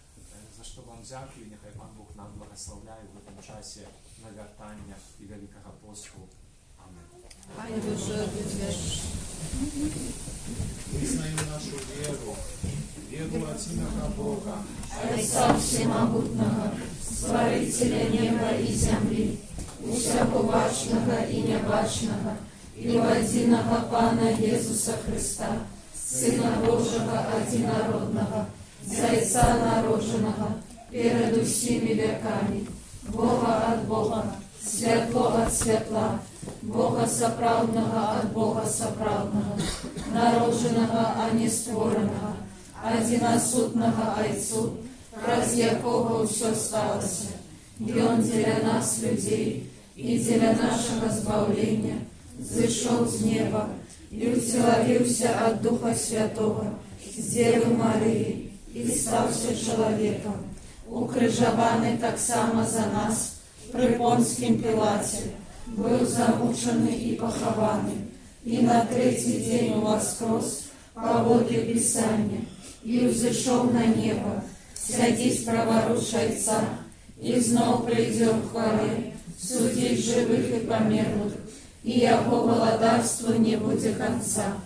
за што вам дзякую, і няхай пан Бог нам благаслаўляе ў гэтым часе навяртання і Вялікага посту. Амен. Вызнаем нашу веру одиного Бога, Отца Всемогутного, Створителя неба и земли, усяко бачного и небачного, и единого Пана Иисуса Христа, Сына Божьего одинородного, Зайца народженого, перед усими веками, Бога от Бога, светло от светла, Бога соправдного от Бога соправдного, народженого, а не створенного, одиносутного Отцу, раз якого все сталося, и Он для нас, людей, и для нашего збавления, зышел с неба, и утеловился от Духа Святого, с Девы Марии, и стався человеком, укрыжованный так само за нас, при Понским Пилате, был замученный и похованный, и на третий день воскрес, по воле Писания, и взошел на небо, сядись праворуч Отца, и знов придет в хвале, судить живых и померлых, и его владарству не будет конца.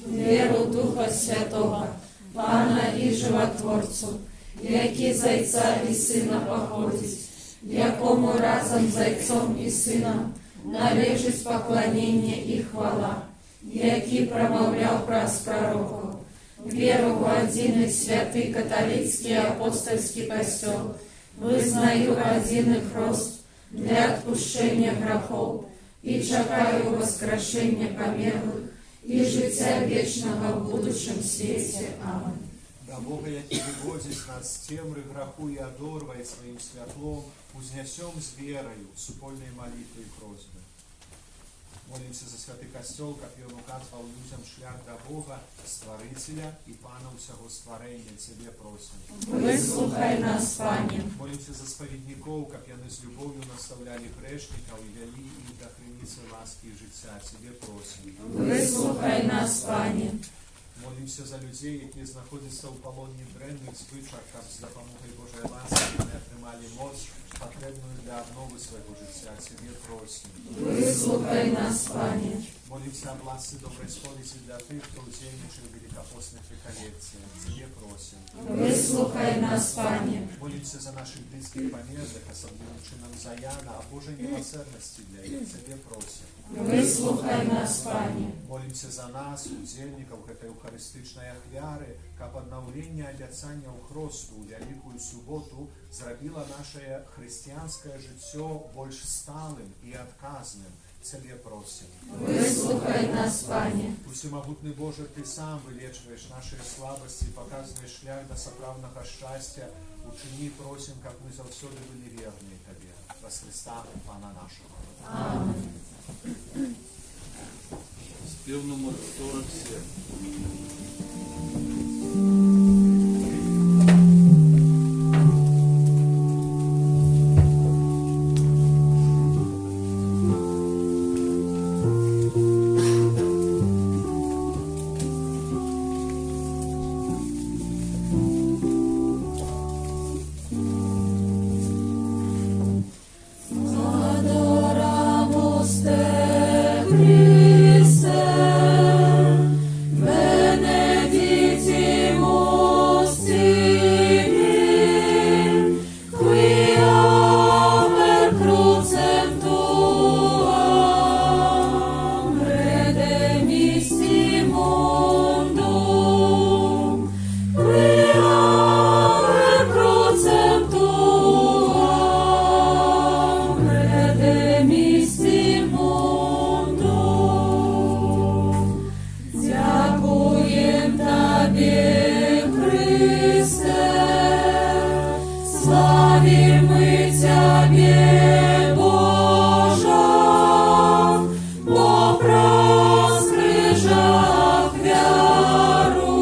Веру Духа Святого, Пана и Животворцу, який Зайца и Сына походить, якому разом Зайцом и Сыном належить поклонение и хвала, який промовлял праз пророков, веру в один и святый католический апостольский костел, вызнаю один их рост для отпущения грехов и чекаю воскрешения померлых и життя вечного в будущем свете. Аминь. Да Бога, який выводит нас с темры греху и одорвает своим святлом, узнесем с верою супольные молитвы и просьбы. Молимся за святый костел, как он указывал людям шлях до Бога, Створителя и Пана всего створения. Тебе просим. Выслухай нас, Пане. Молимся за споведников, как они с любовью наставляли грешников и вели их до храницы ласки и життя. Тебе просим. Выслухай нас, Пане. Молимся за людей, які знаходяться у полоні древних звичок, каб з допомогою Божої ласки вони отримали моць, потрібну для обнови свого життя. Тебе просим. Выслухай нас, Пане. Молимся о власти доброй споведи для тих, хто удзельничає в великопостных реколекциях. Тебе просим. Выслухай нас, Пане. Молимся за наших близких померлых, особливо чином за Яна, о Божій милосердності для них. Тебе просим. Выслухай нас, Пане. Молимся за нас, удзельников этой eucharystycznej ахвяры, каб обновление обяцання у Христу, Великую Суботу, зробило наше христианское життя больш сталым и отказным. Цебе просим. Выслухай нас, Пане. Усемогутный Боже, Ты сам вылечиваешь наши слабости, показываешь шлях до соправного счастья. Учини, просим, как мы завсёды были верны Тебе. Во Христа, Пана нашего. Аминь. Спев номер 47. Adoramus te, Christe, benedicimus tibi, quia per crucem tuam redemisti mundum, quia per crucem tuam redemisti mundum. Дякуем Тебе, Христе, славим мы Тебе, Боже, бо проскрижах вяру,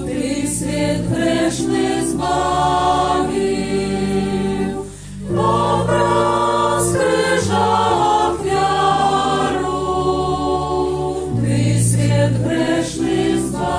Ты свет грешный збавив, бо проскрижах вяру, Ты свет грешный збавив.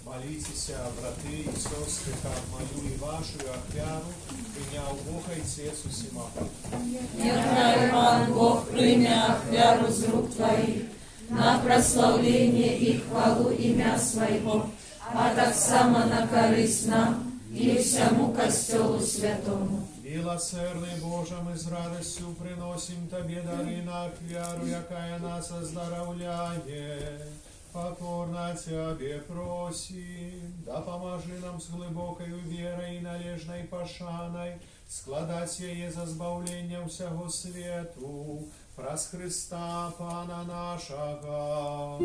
Молитесь, браты и сестры, как мою и вашу ахвяру, принял Бог Отец Всемогутний. Нехай Пан Бог прийме ахвяру з рук Твоих на прославление и хвалу имя Своего, а так само на корысть нам и всему костелу святому. Милосердный Боже, мы с радостью приносим Тебе дары на ахвяру, якая нас оздоровляет. Покорно Тебе просим, да поможи нам с глубокою верой и належной пошаной складать ее за збавлением всего свету, праз Христа Пана нашего.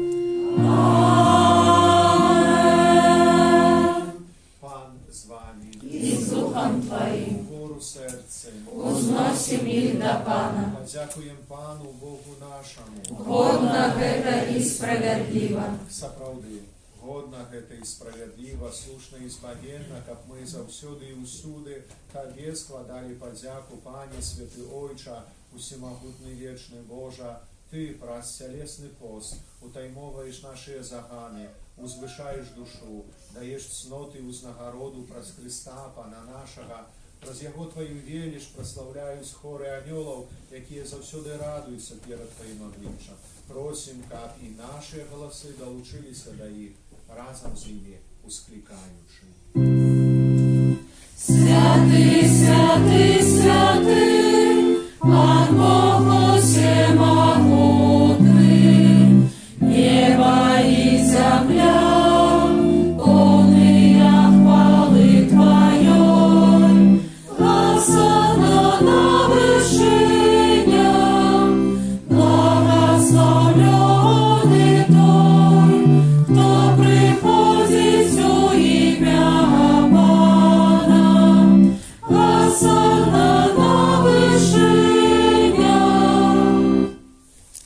Пан з вами, И с Духом Твоим гору серцем. узносим их до Пана. Подякуем Пану Богу нашему. Годно это и справедливо. Сапраўды, годна гэта і справядліва, слушна і збагенна, каб мы заўсёды і ўсюды Табе складалі падзяку, Пане, святы Ойча, усемагутны вечны Божа. Ты праз цялесны пост утаймоваеш нашыя заганы, узвышаеш душу, даеш цноты і ўзнагароду праз Христа, Пана нашага. Праз яго Твою веліш праслаўляюць хоры анёлаў, якія заўсёды радуюцца перад Тваім абліччам. Просім, каб і нашыя галасы далучыліся да іх, разам з імі усклікаючы. Святый, святый, святый, Пан Бог всемогутный, небо и земля, полные хвалы Твоей, Осанна на вышинях, благословленный Той, кто приходит в имя Пана. Осанна на вышинях.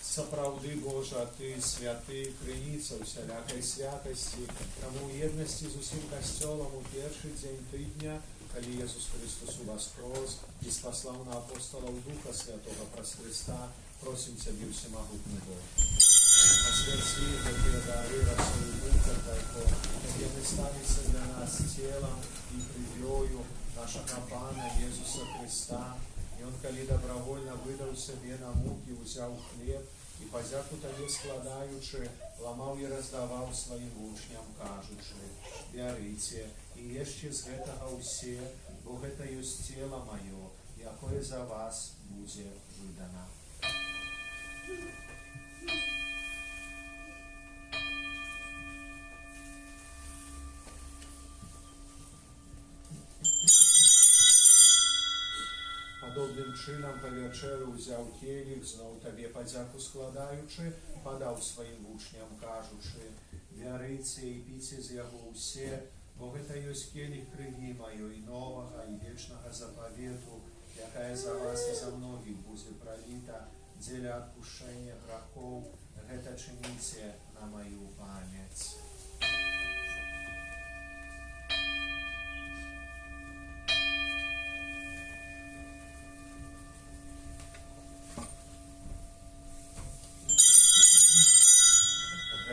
Сапраўды, Божа, Ты святы, крыніца усялякай святасці, таму ў еднасці з усім касцёлам у першы дзень тыдня, калі Jesús Христос уваскрос і спаслаў на апостолаў Духа Святого праз Христа, просім Цябе, всемогутны Бог. Освяці гэтыя дары расою Духа Твайго, каб яны ставіцца для нас целам і крывёю нашага Пана Jesúsa Христа. І Он, калі добровольно выдаў сябе на мукі, узяў хлеб і падзяку Табе складаючы, ламаў і раздаваў сваім вучням, кажучы: бярыце і ешце з гэтага ўсе, бо гэта ёсць цела маё, якое за вас будзе выдана. чынам па вячэру ўзяў келіх, зноў табе падзяку складаючы, падаў сваім вучням, кажучы: вярыце і піце з яго ўсе, бо гэта ёсць келіх крыві маёй новага і вечнага запавету, якая за вас і за многіх будзе праліта дзеля адпушчэння грахоў. Гэта чыніце на маю памяць.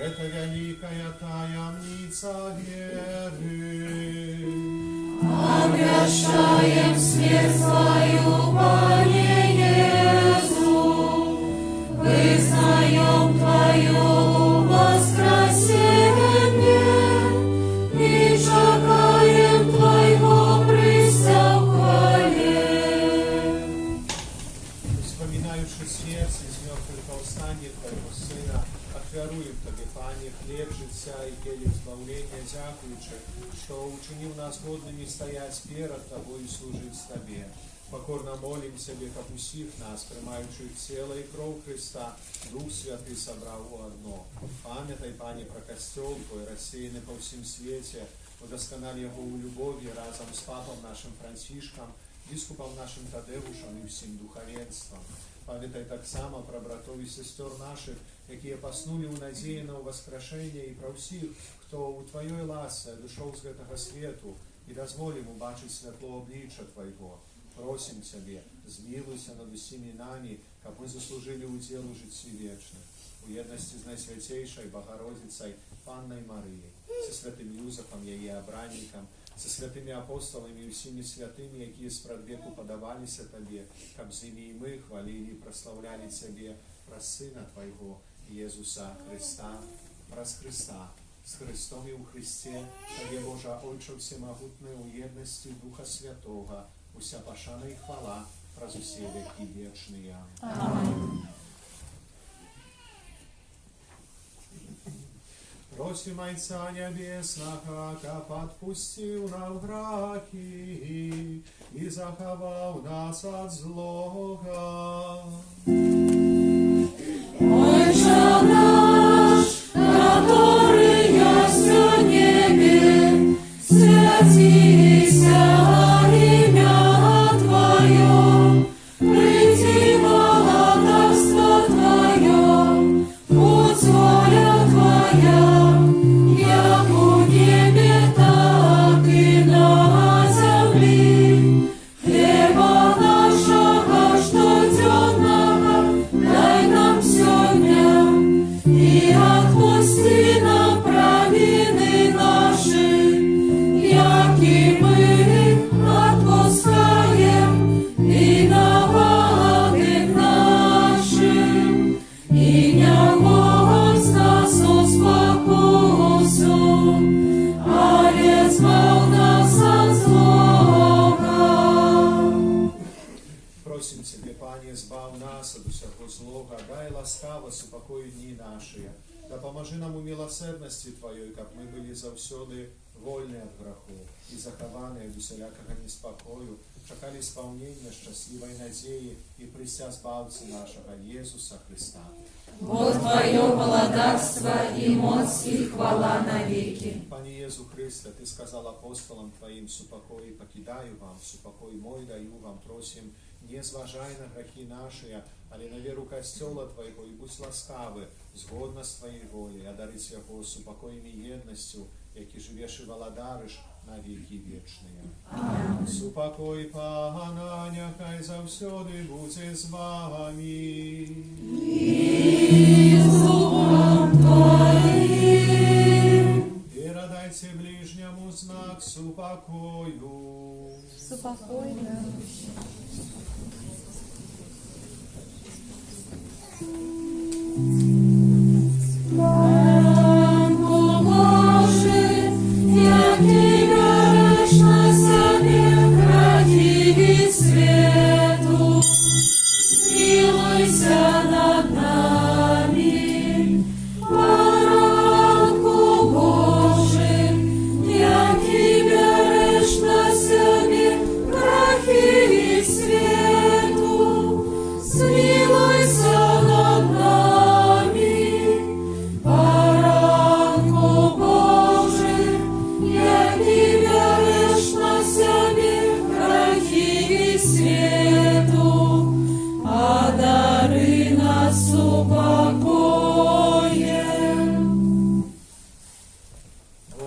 Это великая таямница веры. Обращаем смерть свою, Пане Иису, вызнаем Твое воскресение и чекаем Твоего прися в хвале. Вспоминаючи смерть из мертвых повстание Твоего Сына, ахвяруем Тебе, Пане, хлеб життя и келих збавления, дякуючи, что учинил нас годными стоять перед Тобой и служить Тебе. Покорно молим Тебе, как усих нас, приймаючи тело и кровь Христа, Дух Святый собрал у одно. Памятай, Пане, про костел Твой, рассеянный по всем свете, удосконали его у любови разом с папом нашим Францишком, біскупом нашим Тадеушем и всем духовенством. Памятай так само про братов и сестер наших, якія паснули у надзеі на воскрешение, и про всіх, хто у Твоей ласce дошел з гэтага свету, и дозволим убачить светло обличчя Твоего. Просим Тебе, змилуйся над усіми нами, как мы заслужили удел у житті вечных, у єдності з Найсвятейшей Богородицей Панной Марии, со святым Юзефом, ее обранником, со святыми апостолами и всеми святыми, якія спрадвеку подавалися Тебе, как з ими и мы хвалили и прославляли Тебе, про Сына Твоего, Иисуса Христа, праз Христа, с Христом и у Христе, Тебе, Божа Отче всемогутний, у єдності Духа Святого, уся пошана и хвала, праз усе веки вечные. Аминь. Просим Отца Небесного, как отпустил нам грехи и заховал нас от злого. Отче наш, который есть в небе, святися имя Твое, приди владарство Твое, будь воля Твоя, як у небе, так и на земле. Хлеба нашего штоденного дай нам сегодня, и отпусти нам провины наши, яки мы отпускаем виноватым нашим, и не вводь нас в спокусу, але избавь нас от злого. Просим Тебе, Пане, збав нас от усякого злого, дай ласкаво супокою дни наши, да поможи нам у милосердности Твоей, как мы были завсёды вольны от грехов и захованы от усялякого неспокою, чекали исполнения счастливой надеи и прися збавцы нашего Иисуса Христа. Вот Твое владарство и моц и хвала навеки. Пане Иисус Христе, Ты сказал апостолам Твоим: супокой покидаю вам, супокой мой даю вам. Просим, не зважай на грехи наши, але на веру костела Твоего, и будь ласкавы, згодно с Твоей волей, одарить Его супокоем и едностью, яки живешь и володариш на веки вечные. Аминь. Супокой Пана, няхай завсёды буде з вами. И с Духом Твоим. И радайте ближнему знак супокою. Спокойно. Нам поможи, яки береш на себе грехи свету. Змилуйся над нами, Баранку Божий, яки береш на себе грехи свету. покоєм.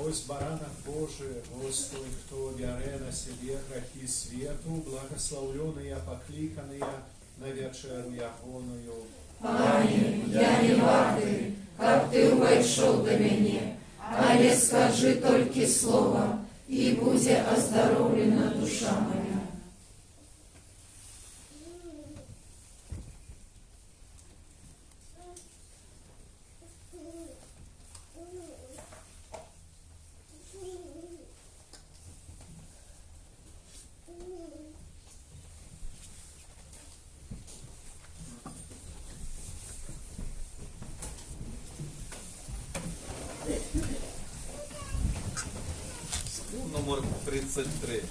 Ось баранок Божий, ось той, хто бере на себе грехи свету, благословленные, покликанные на вечеру ягоною. Пане, я не вартий, каб ти увайшов до мене, але скажи тільки слово, і буде оздоровлена душа моя. Номер 33.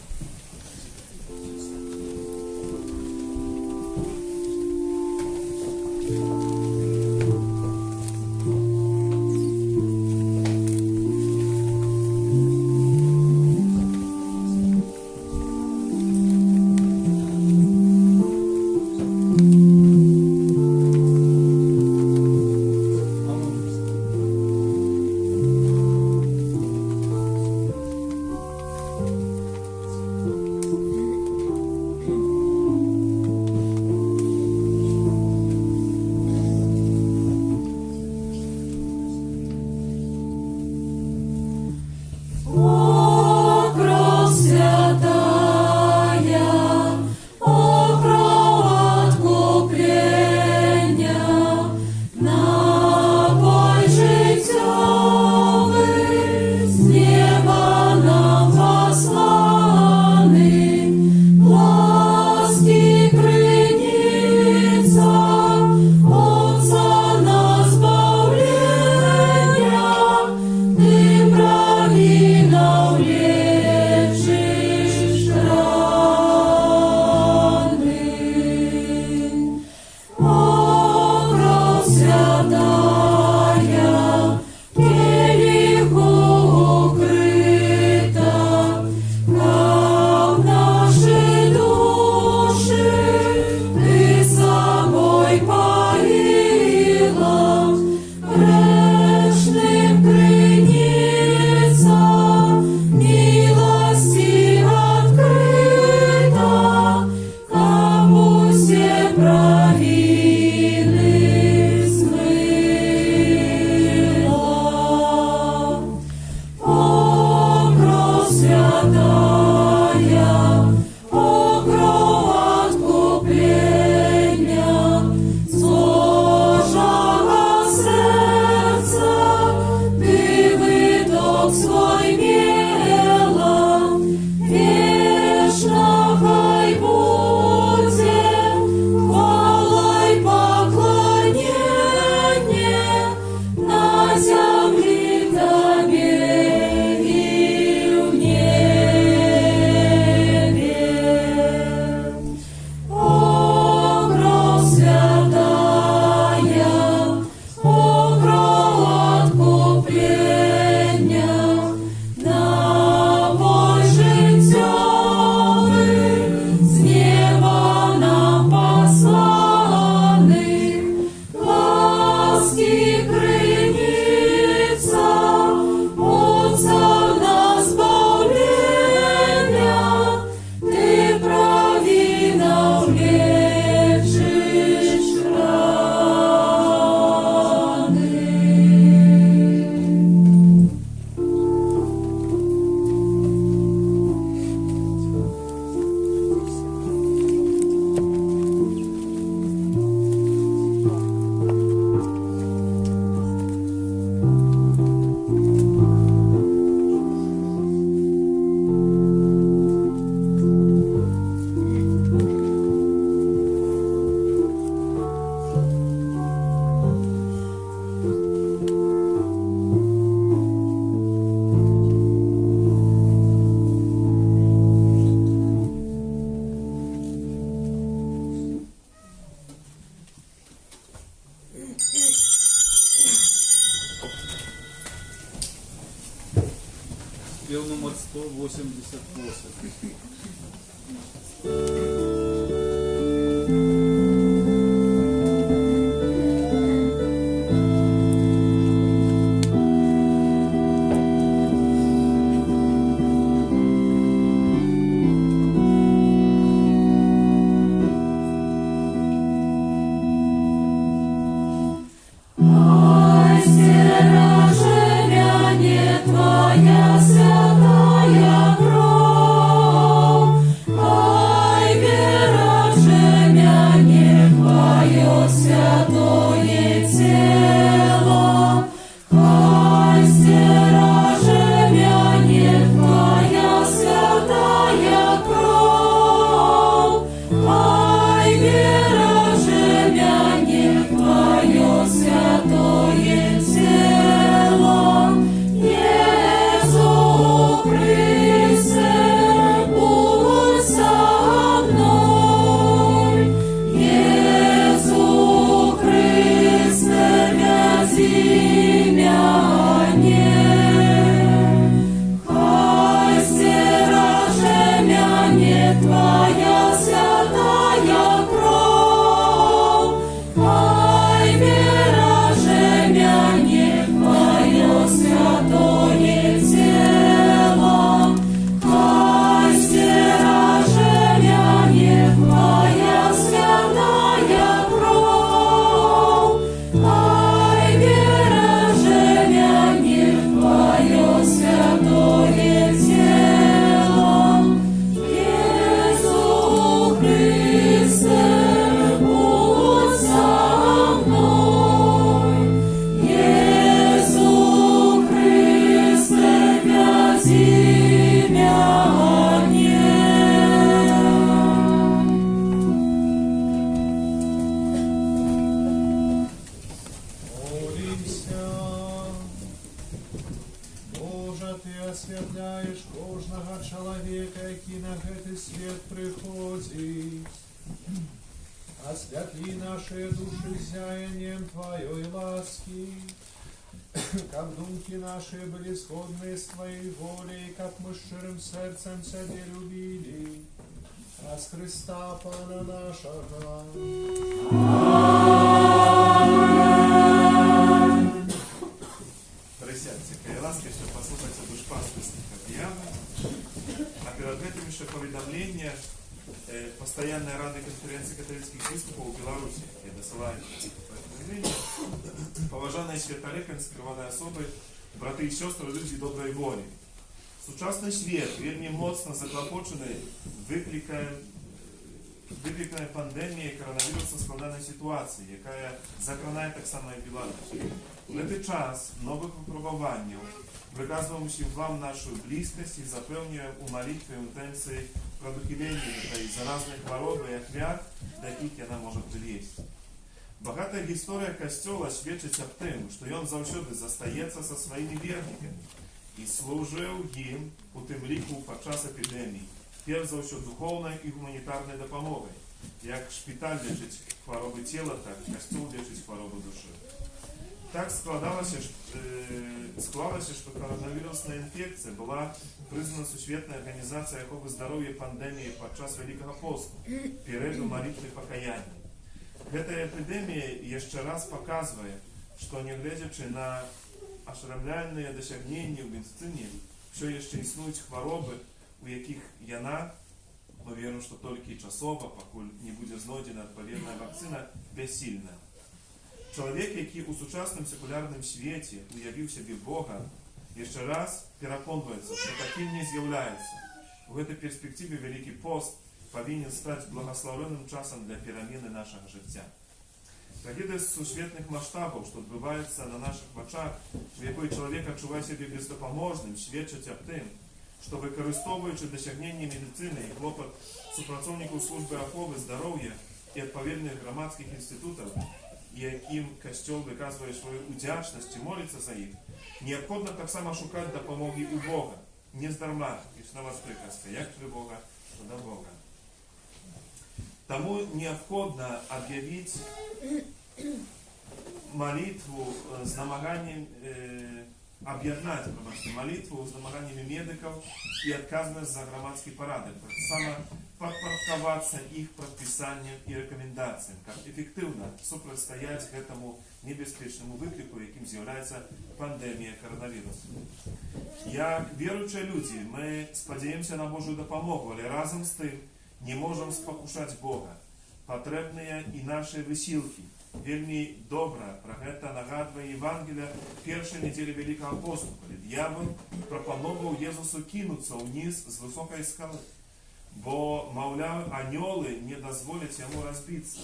Спев номер 188. Ай, стражемя Твоя святая кровь, ай, бережемя Твое святое тело, ай, стражемя Твоя святая кровь, ай, бережемя Твое святое тело, Иисус Христе, будь со мной, Иисус Христе, вязи мяне, хай стражемя Твоя святая кровь, ай, бережемя Твое святое тело, ай, стражемя Твоя святая кровь, ай, бережемя Твое святое тело, Иисус Христе, будь со мной, Иисус Христе, вязи мяне. Молимся. Боже, Ты освятляешь кожного чоловіка, який на гэты свет приходить. Освятли наши души зяянием Твоей ласки, как думки наши были сходны с Твоей волей, как мы щирым сердцем Тебе любили. Раз Христа Пана нашего. Присядьте, кай ласки, щоб послухати душпастерських об'явлень. А перед этим еще поведомление Постоянной Рады конференции католических епископов в Беларуси. Я досылаю поведомление. Поважанные святолики, скрыванные особы, браты и сестры, люди доброй воли. Сучасний світ вельми моцно заклопочений викликає пандемії коронавіруса складної ситуації, яка закранає так само і Білорусь. В цей час нових випробувань виказуємо вам нашу близькість і запевнюємо у молитві інтенції продухілення цієї заразної хвороби і ахвят, до яких вона може привести. Багата історія Костьола свідчить об тим, що він завжди застається зі своїми вірниками і служив їм у тим ліку під час епідемії, перш за все духовною і гуманітарною допомогою. Як шпиталь лечить хвороби тіла, так і костюл лечить хвороби душі. Так склалася, що коронавірусна інфекція була признана Всесвітньою організацією охорони здоров'я пандемії під час Великого посту, періоду молитви покаяння. Эта эпидемия еще раз показывает, что не глядячи на ошеломляющие досягнення в медицині, все ще існують хвороби, у яких яна, ми віримо, що тільки часово, поки не буде знайдена відповідна вакцина, безсильна. Чоловік, який у сучасному секулярному світі уявив собі Бога, ще раз переконується, що таким не з'являється. В этой перспективе Великий пост повинен стать благословенным часом для перемены нашего життя. Трагедія сусвітніх масштабів, що відбувається на наших очах, в якої чоловік відчуває себе бездопоможним, свідчить об тим, що використовуючи досягнення медицини і клопот супрацовників служби охорони здоров'я і відповідних громадських інститутів, яким Костьол виказує свою вдячність і молиться за їх, необхідно так само шукати допомоги у Бога. Не здарма, існова приказка, як до Бога, то до Бога. Тому необходимо объявить молитву с намаганием, объединять молитву с намаганиями медиков и отказываться за громадский порядок. Подпорядковаться их предписаниям и рекомендациям, как эффективно супротивостоять этому небезпечному виклику, яким з'являється пандемія коронавірусу. Як віруючі люди, ми сподіваємося на Божу допомогу, але разом з тим не можем спокушать Бога. Потребные и наши высилки, Вельмі добра пра гэта нагадвае Евангелія першай нядзелі Вялікага посту, калі д'явол прапаноўваў Езусу кінуцца ўніз з высокай скалы, бо, маўляў, анёлы не дазволяць яму разбіцца.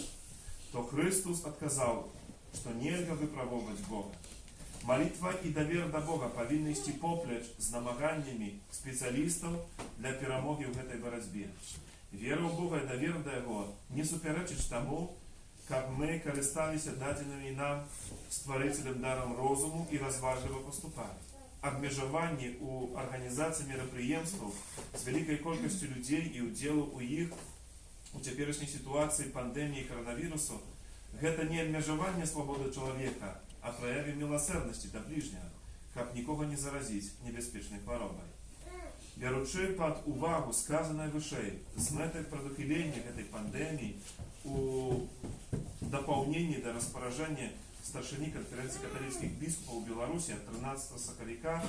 То Христос адказаў, што нельга выпрабоўваць Бога. Малітва і давер да Бога павінны ісці поплеч з намаганнямі спецыялістаў для перамогі ў гэтай барацьбе. Вера ў Бога і давер да Яго не супярэчыць таму, каб мы карысталіся дадзенымі нам стварыцелем дарам розуму і разважліва паступалі. Абмежаванні ў арганізацыі мерапрыемстваў з вялікай колькасцю людзей і ўдзелу ў іх у цяперашняй сітуацыі пандэміі каранавірусу гэта не абмежаванне свабоды чалавека, а праяве міласэрнасці да бліжняга, каб нікога не заразіць небяспечнай хваробай. Бяручы пад увагу сказанае вышэй з мэтай прадухілення гэтай пандэміі у дапаўненні да распаражэння старшыні канферэнцыі каталіцкіх біскупаў Беларусі ад 13 сакавіка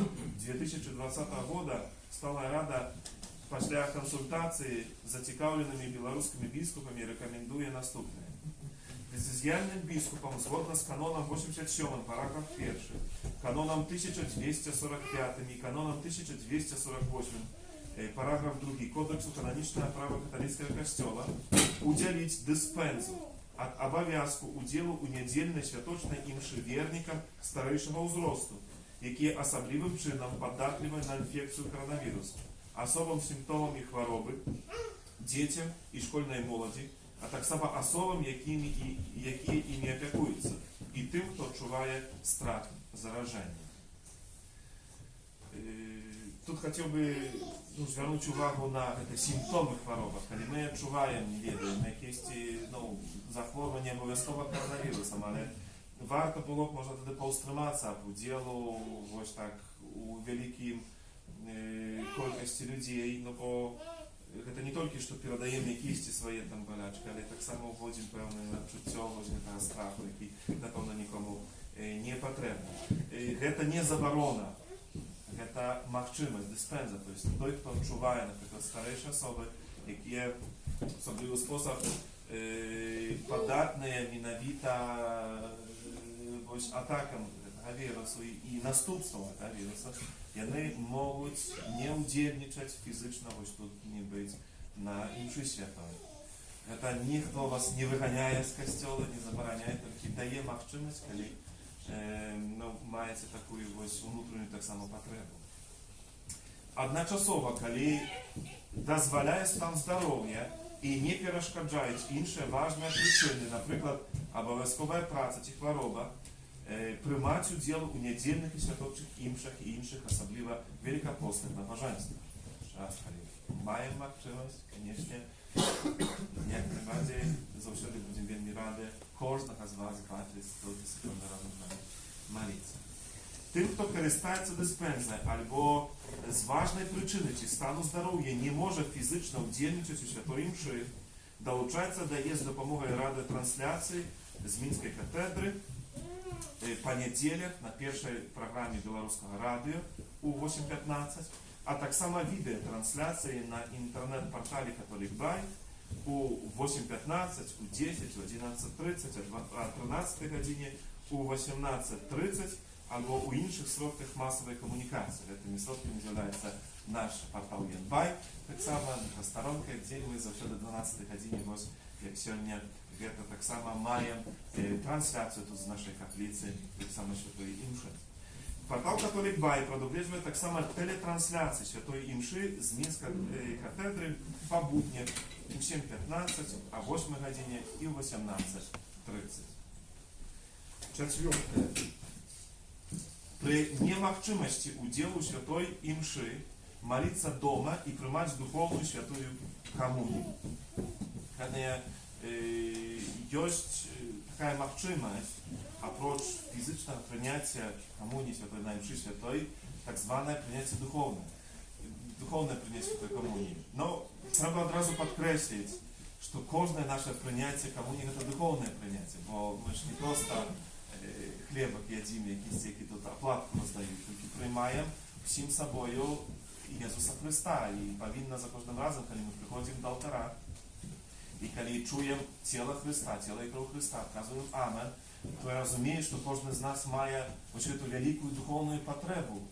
2020 года сталая рада пасля кансультацыі з зацікаўленымі беларускімі біскупамі рэкамендуе наступнае. Дыцызіяльным біскупам згодна з канонам 87 параграф 1, канонам 1245 і канонам 1248 параграф 2 Кодексу кананічнага права каталіцкага касцёла удзяліць дыспэнсу ад абавязку удзелу ў нядзельнай святочнай імшы вернікам старэйшага ўзросту, якія асаблівым чынам паддатлівыя на інфекцыю каранавірусу, асобам з сімптомамі хваробы, дзецям і школьнай моладзі, а таксама асобам, якія імі апякуюцца, і тым, хто адчувае страх заражэння. Тут хацеў бы звярнуць увагу на сімптомы хваробы. Калі мы адчуваем, не ведаем, якісьці захворванне абавязкова каранавірусам, але варта было б, можна тады паўстрымацца аб удзелу вось так у вялікім колькасці людзей, бо гэта не толькі што перадаем якісьці свае там балячкі, але таксама ўводзім пэўнае адчуццё гэтага страху, які, напэўна, нікому не патрэбны. Гэта не забарона, гэта магчымасць, дыспенза, то есть той, хто адчувае, напрыклад, старэйшыя асобы, якія асаблівы спосаб падатныя менавіта атакам гэтага вірусу і наступствам гэтага віруса, яны могуць не ўдзельнічаць фізычна, вось тут не быць на імшы святой. Гэта ніхто вас не выганяе з касцёла, не забараняе, толькі дае магчымасць, калі маеце такую вось унутраную таксама патрэбу. Адначасова, калі дазваляе стан здароўя і не перашкаджаюць іншыя важныя прычыны, напрыклад, абавязковая праца ці хвароба, прымаць удзел у нядзельных і святочных імшах і іншых, асабліва великапостных набажэнствах. Час, калі маем магчымасць, канешне, як найбарdziej заўсёды будзем вельмі рады кожнага з вас бачыць толькі секунды разам з нами маліцца. Тым, хто карыстаецца дыспенсай альбо з важнай прычыны ці стану здароўя не можа фізычна ўдзельнічаць у святой імшы, далучаецца да яе з дапамогай радыётрансляцыі з мінскай катэдры па нядзелях на першай праграме беларускага радыё у 8:15, а таксама відэатрансляцыі на інтэрнэт-партале Католік Бай у 8:15, у 10, у 11:30, о 13 гадзіне, у 18:30, альбо у іншых сродках масавай камунікацыі. Гэтымі сродкамі з'яўляецца наш партал Янбай, таксама наша старонка, дзе мы заўсёды 12 гадзіне, вось як сёння, гэта таксама маем трансляцыю тут з нашай капліцы, таксама святой імшы. Партал Католік Бай прадугледжвае таксама тэлетрансляцыі святой імшы з мінскай катэдры па буднях у 7:15, а 8 гадзіне і ў 18:30. Чацвёртае. Пры немагчымасці ўдзелу святой імшы маліцца дома і прымаць духоўную святую камунію. Калі ёсць такая магчымасць, апроч фізычнага прыняцця камуніі святой на імшы святой, так званае прыняцце духоўнае. Духоўнае прыняцце святой камуніі. Но трэба адразу падкрэсліць, што кожнае наше прыняцце камуніі гэта духоўнае прыняцце, бо мы ж не проста хлебак ядзім, які тут аплатку раздаюць, толькі прыймаем усім сабою Езуса Христа, і павінна за кожным разам, калі мы прыходзім да алтара, І коли чуємо тіло Христа, тіло і кров Христа, вказуємо Амен, то я розумію, що кожен з нас має ось цю велику духовну потребу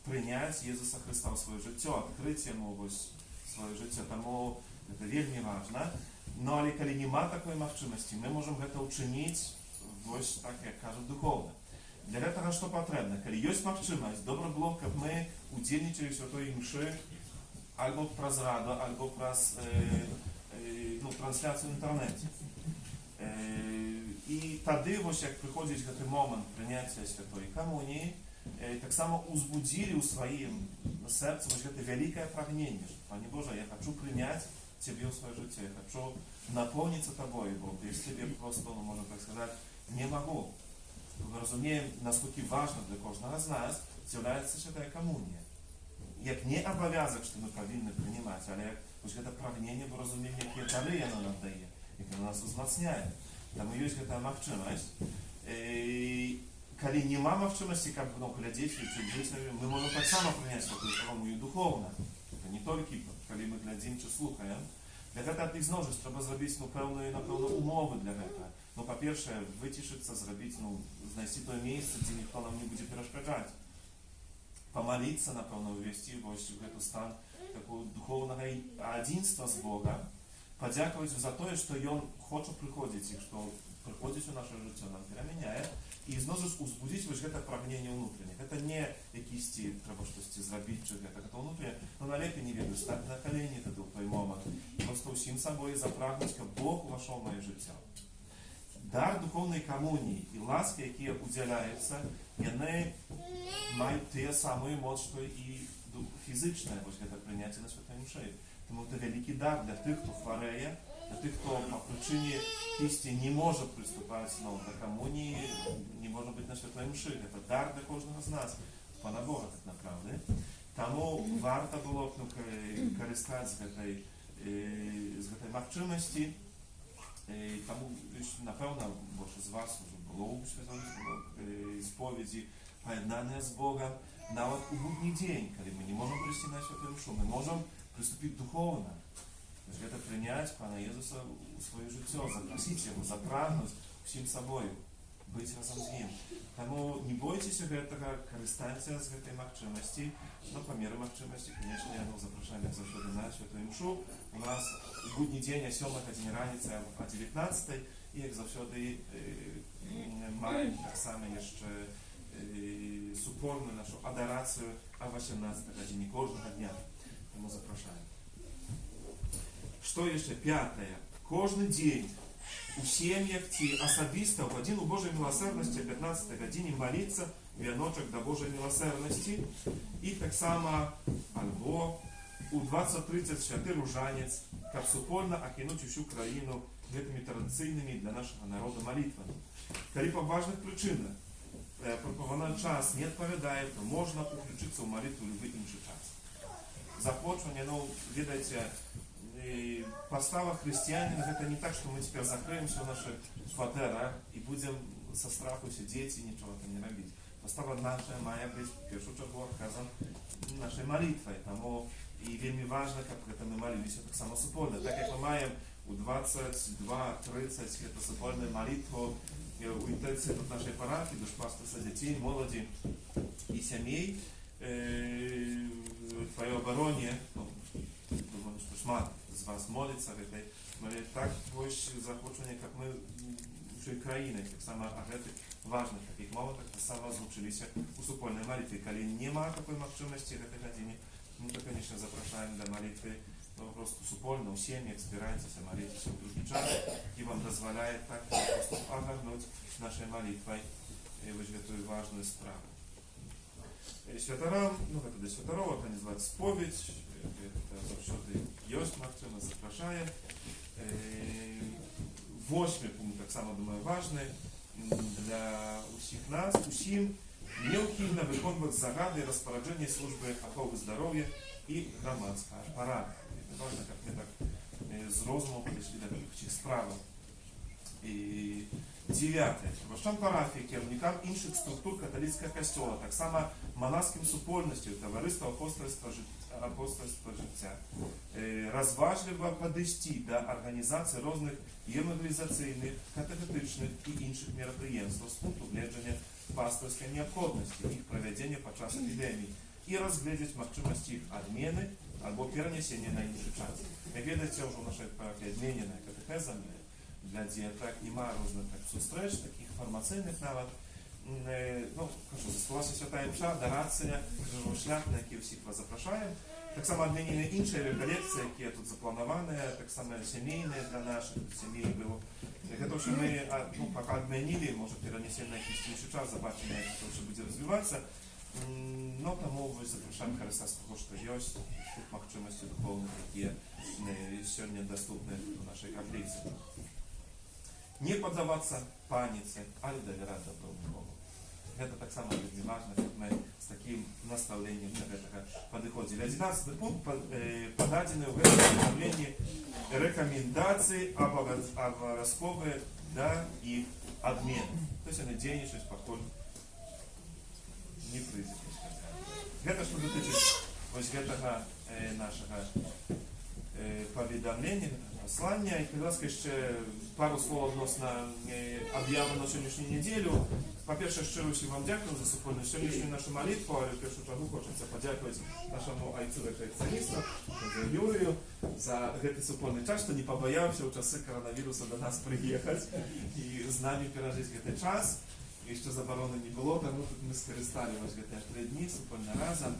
прийняти Ісуса Христа в своє життя, відкрити йому ось своє життя. Тому це вельми важливо. Но але коли нема такої можливості, ми можемо це вчинити ось так, як кажуть, духовно. Для этого что потрібно? Коли є можливість, добре було, щоб ми удільничали в Святої Мші або через радіо, або через трансляцію в інтернеті. І тоді, ось як приходить цей момент прийняття Святої Комунії, так само узбудили у своїм серці ось це велике прагнення, що, Пане Боже, я хочу прийняти Тебе в своє життя, я хочу наповнитися Тобою, Бог, без Тебе просто, можна так сказати, не можу. Ми розуміємо, наскільки важливо для кожного з нас з'являється Святая Комунія. Як не обов'язок, що ми повинні приймати, але як ось це прагнення, бо розуміємо, які дары воно нам дає, як воно нас узмацняє. Тому є ця можливість. Коли нема можливості, як глядіти, ми можемо так само прийняти Святую Комунію духовно. Це не тільки, коли ми глядимо чи слухаємо. Для этого знову ж треба зробити певні, напевно, умови для цього. Ну, по-перше, витішитися, зробити, знайти те місце, де ніхто нам не буде перешкоджати. Помолитися, напевно, ввести ось в цей стан такого духовного единства з Богом. Подякувати за те, що Він хоче приходити, і що приходить у наше життя, нам переміняє. І знову ж узбудити ось це прагнення внутрішнє. Це не якісь треба щось зробити, чи це внутрішнє, але налепі не вірю, стати на коліні тоді в той момент. Просто всім собою запрагнути, щоб Бог увійшов в моє життя. Дар духовної комунії і ласки, які уділяються, вони мають те самої моць, що і фізичне прийняття на Святої Мші. Тому це великий дар для тих, хто хворіє, для тих, хто по причині кисті не може приступати знову до комунії, не може бути на Святої Мші. Це дар для кожного з нас, Пана Бога, так направду. Тому варто було б користатися з цієї можливості. Тому, напевно, більше з вас вже було у святої сповіді, поєднання з Богом. Навіть у будній день, коли ми не можемо прийти на Святую Мшу, ми можемо приступити духовно. Це прийняти Пана Ісуса у своє життя, запросити Його, запрагнути всім собою, бути разом з Ним. Тому не бойтеся цього, користайтеся з цієї можливості, но по мірі можливості, звісно, я запрошую як завжди на Святую Мшу. У нас у будній день о 7 годині раніця, о 19, і як завжди маємо так само ще супорну нашу адорацію о 18 годині кожного дня. Тому запрошуємо. Що ще? П'яте. Кожен день у сім'ях ті особисто в годину Божої милосердності о 15 годині молиться віночок до Божої милосердності. І так само або у 20:30 святий ружанець, щоб супольно окинути всю країну цими традиційними для нашого народу молитвами. Коли по важних причинах пропонований час не відповідає, то можна включитися в молитву в будь-який інший час. Захочення, видите, постава християнина, это не так, что мы теперь закроемся в наших квартирах и будем со страху сидеть и ничего там не робить. Постава наша має бути в першу чергу оказан нашей молитвой. Тому і вельми важно, как это мы молились, так само супольно. Так як ми маємо у 22:30 это супольную молитву у інтенції тут нашей парафії, душпастерства дітей, молоді і сімей, в твоей обороне, думаю, что шмат з вас молиться в этой молитве, так ось захочення, як ми в країні, так само агрети важних таких моментах, так само звучилися у супольной молитве. Коли нема такой можливості в этой године, мы, то, конечно, запрошаем для молитвы, но просто супольно, у семьях собирайтесь, молитесь в другий час, и вам дозволяет так просто огорнуть нашей молитвой в эту важную справу. Святорам, это до святоров организовать споведь, это завжди есть можливість, запрошаємо. 8 пункт, так само, думаю, важний для усіх нас, усім необхідно виконувати загади розпорядження служби охорони здоров'я і громадського апарату. Важно, як ми так з розумом підійшли до таких справ. І 9. Ващам парафії, керівникам інших структур католицького костюла, так само монашським супольностям, товариства апостольства життя, розважливо подойти до організації різних євангелізаційних, катехетичних і інших мероприємств з пункту гледження пасторської необхідності їх проведення під час епідемії і розглядати можливості їх відміни або перенесення на інший час. Як видите, вже в нашій парафії відмінена катехеза для діток, немає різних зустріч, таких формаційних навіть. Ну, кажу, заслалася свята імша, дорація, живий шлях, на який всіх вас запрошуємо. Так само відмінені інші реколекції, які тут заплановані, так само сімейні для наших сімей було. Це, що ми, ну, поки відмінили, може перенесемо на якийсь інший час, побачимо, як це вже буде розвиватися. Ну, тому ви запрошуємо Христа з того, що є, тут можливості духовні, які сьогодні доступні в нашій каплиці. Не поддаваться панике, а доверять доброму Богу. Это так само очень важно, как мы с таким наставлением до этого подходили. 11 пункт подадены в этом наставлении рекомендации обовязковые до их отмены. То есть, денежный спокойно не произойдет. Это что дотычит вот этого нашего повідомлення, послання. І, будь ласка, ще пару слов відносно об'яви на сьогоднішню неділю. По-перше, щиро всім вам дякую за супольну сьогоднішню нашу молитву, але в першу чергу хочеться подякувати нашому айцу-рефлекціоністу, за Юрію, за цей супольний час, що не побоявся у часи коронавірусу до нас приїхати і з нами пережити цей час. І що заборони не було, тому тут ми скористали ось ці 3 дні супольно разом.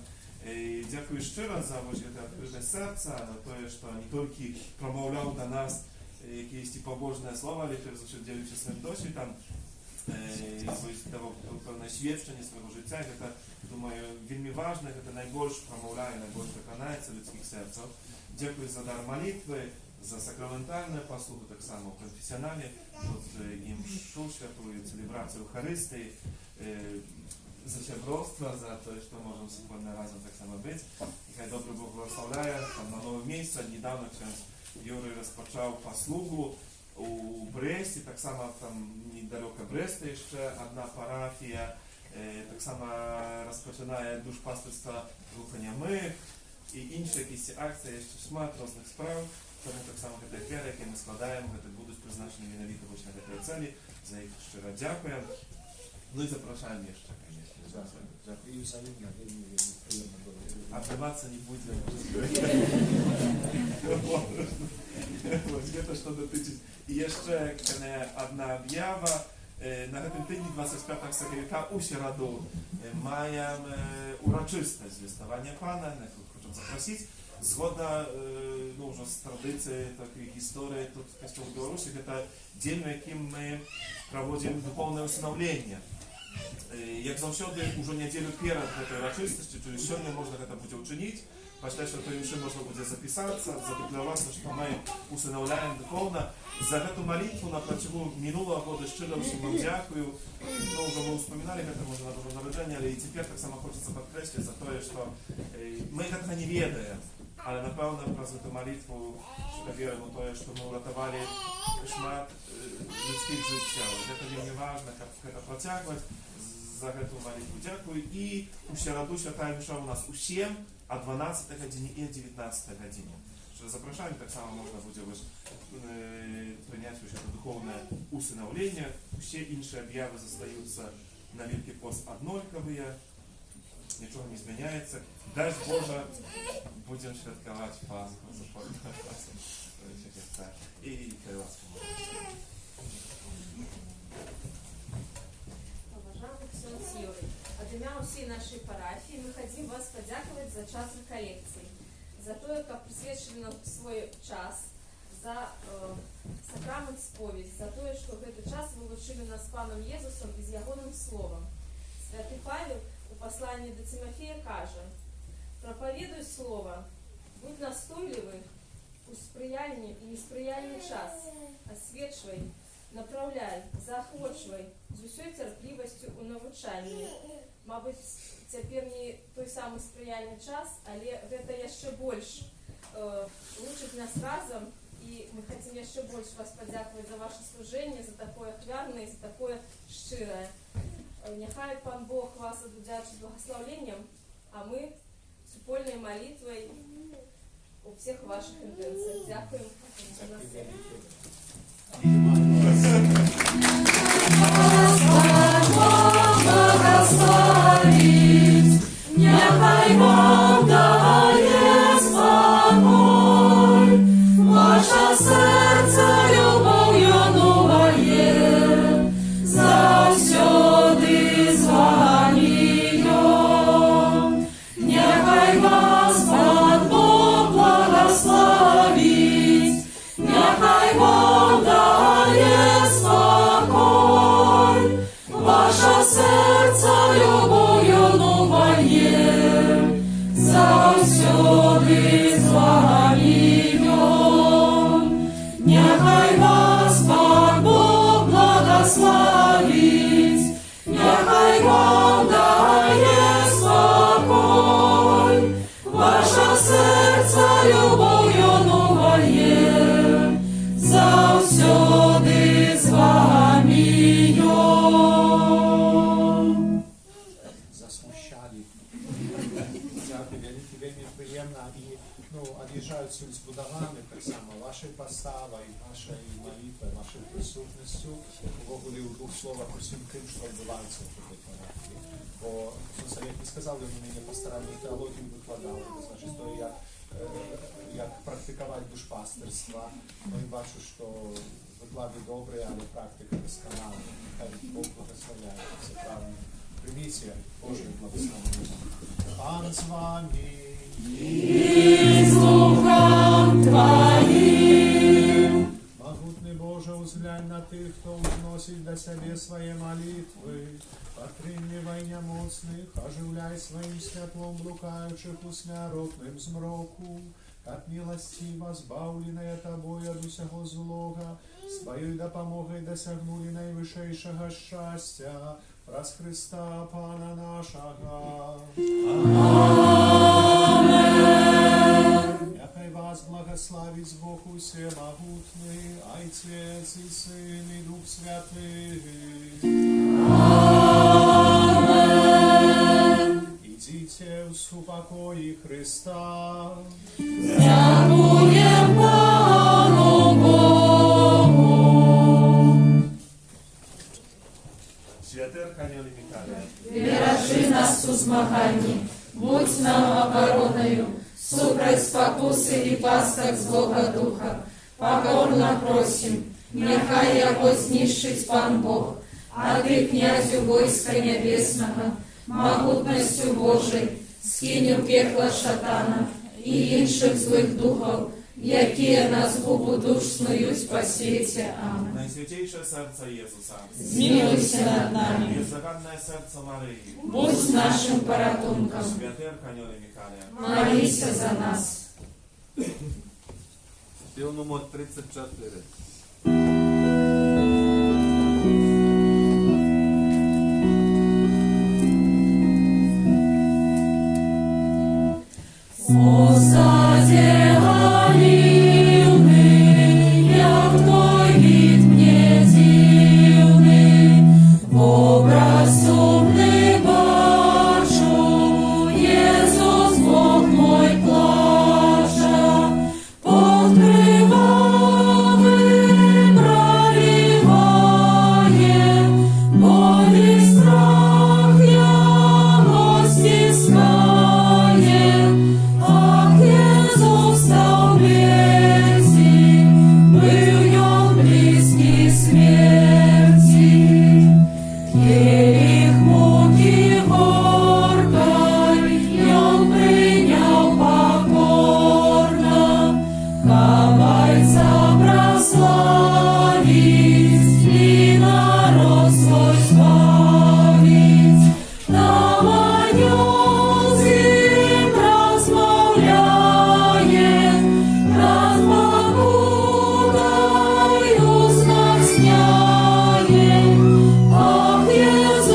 І дякую щиро за відкрите серце, за те, що не тільки промовляв до нас якісь побожне слово, але перш за все ділючи своїм досвідом, певне свідчення свого життя. Це, думаю, вельми важливо, це найбільше промовляє, найбільше виконається людських серців. Дякую за дар молитви, за сакраментальну послугу, так само конфесіоналі, і мшу святую, целебрацію Евхаристії, за щедротство, за те, що можемо сьогодні разом так само бути. Нехай добрий Бог благословляє там, на нове місце. Недавно Юрій розпочав послугу у Бресті, так само там недалеко Бреста ще одна парафія, так само розпочинає душпастерство групи німих і інші якісь акції, ще шмат різних справ. Тому так само це ефіри, які ми складаємо, це будуть призначені виновіти на цієї цілі. За їх щиро дякуємо. Ну і запрошуємо ще, звісно. Дякую. І взаємно, вельми приємно було. Отбиваться не будем. Ось це, що дотичить. І ще одна об'ява. На цьому тижні 25 серпня у середу маємо урочисте звістування Пана, на яку хочемо запросити. Згодна, ну, вже з традиції такої історії тут в Костюлі Білорусі, це день, в яким ми проводимо духовне усиновлення. Як завжди, уже неділю перед цією урочистостю, через сьогодні можна це буде вчинити. Після святої мши можна буде записатися, задекларуватися, що ми усиновляємо духовно. За цю молитву на протягу минулого року щиро всім вам дякую. Ну, вже ми вспоминали це, може, на Боже народження, але і тепер так само хочеться підкреслити за те, що ми цього не ведаємо. Але, напевно, про цю молитву, що віримо в те, що ми врятували шмат людських життів. Це вельми важливо, як це протягувати. За цю молитву дякую. І у середу свята мша у нас у 7, о 12 годині і о 19 годині. Що запрошуємо, так само можна буде прийняти це духовне усиновлення. Всі інші об'яви залишаються на Великий пост однолькові. Нічого не зміняється. Дай Боже, будемо святкувати Пасху. І хай вас поможе. Уважаемый ксенз Юрий, от ім'я усей нашей парафії ми хотим вас подякувати за час реколекції, за то, як присвячили нам свой час, за сакрамент сповідь, за то, що в этот час ви лучили нас з Паном Єзусом і з Ягоним Словом. Святий Павел у посланні до Тимофея каже: «Проповідуй Слово, будь настойливий у сприяльний і несприяльний час, освячуй, направляй, заохочувай з усією терпливістю у навчанні». Мабуть, тепер не той самий сприяльний час, але це ще більше учить нас разом И мы хотим еще больше вас подякувати за ваше служение, за такое ахвярное, за такое щирое. Нехай Пан Бог вас одудячить благословением, а мы супольной молитвой у всех ваших интенциях. Дякуем на все. Благословить, нехай вам дає спокой, ваше серце любов'ю новає, завсюди з вами йо. Нехай вас Пан Бог благословить, нехай вам дає спокой, ваше серце любов'ю новає, завсюди з вами йо. Нехай вас Пан Бог благословить, нехай вам дає спокой, ваше серце любов'ю новає, завсюди з вами йо. Засмущали. Дякую, вельми приємно. І од'їжджають з будовами, так само вашою поставою, вашою молитвою, вашою присутністю, вогулі у двох словах усім тим, що відбувається в цій парафії. Бо, як ви сказали, ви мені пасторальну теологію викладали, це значить, то як практикувати душпастерство. Ну і бачу, що виклади добрі, але практика досконала. Хай Бог благословляє, це правильно. Примісія Божої благословення. Пан з вами. І з духом твоїм. Могутний Боже, узглянь на тих, хто узносить до себе свої молитви, підтримувай немоцних, оживляй своїм світлом блукаючих у смертнім змроку, как милостиво збавленая тобою от усього злога, своєю допомогою досягнули найвищого щастя, праз Христа Пана нашого. Нехай вас благословить Бог усемогутний, Отець і Син і Дух Святий. Ідіть у супокої Христа. Дякуєм Пану Богу. Святе Архангеле Михайле, Бережи нас у змаганні, будь нам обороною, супроть спокуси і пасток злого духа. Покорно просим, нехай його знищить Пан Бог, а ти, князю войска небесного, могутністю Божий, скинь у пекло шатана і інших злих духов, які на згубу душ снують по світі. Амин. Найсвятейше серце Єсуса, Змилуйся над нами, беззаганне серце Марії, будь нашим порятунком, святе Архангеле Михайле, молися за нас. Спів номер 34. У саді Галілний, як той від мне дивний, образ сумний бачу, Єсус Бог мой плаче, под кривавим проливає, боль і страх його стискає. Ах, Єсус став близький, был ён близький смерти. Келих муки горькой ён принял покорно, кабайца прославить и народ свой славить. Там анёл с ним размовляет, над покутою знак сняет. Ах, Jesús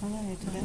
Вона не туди.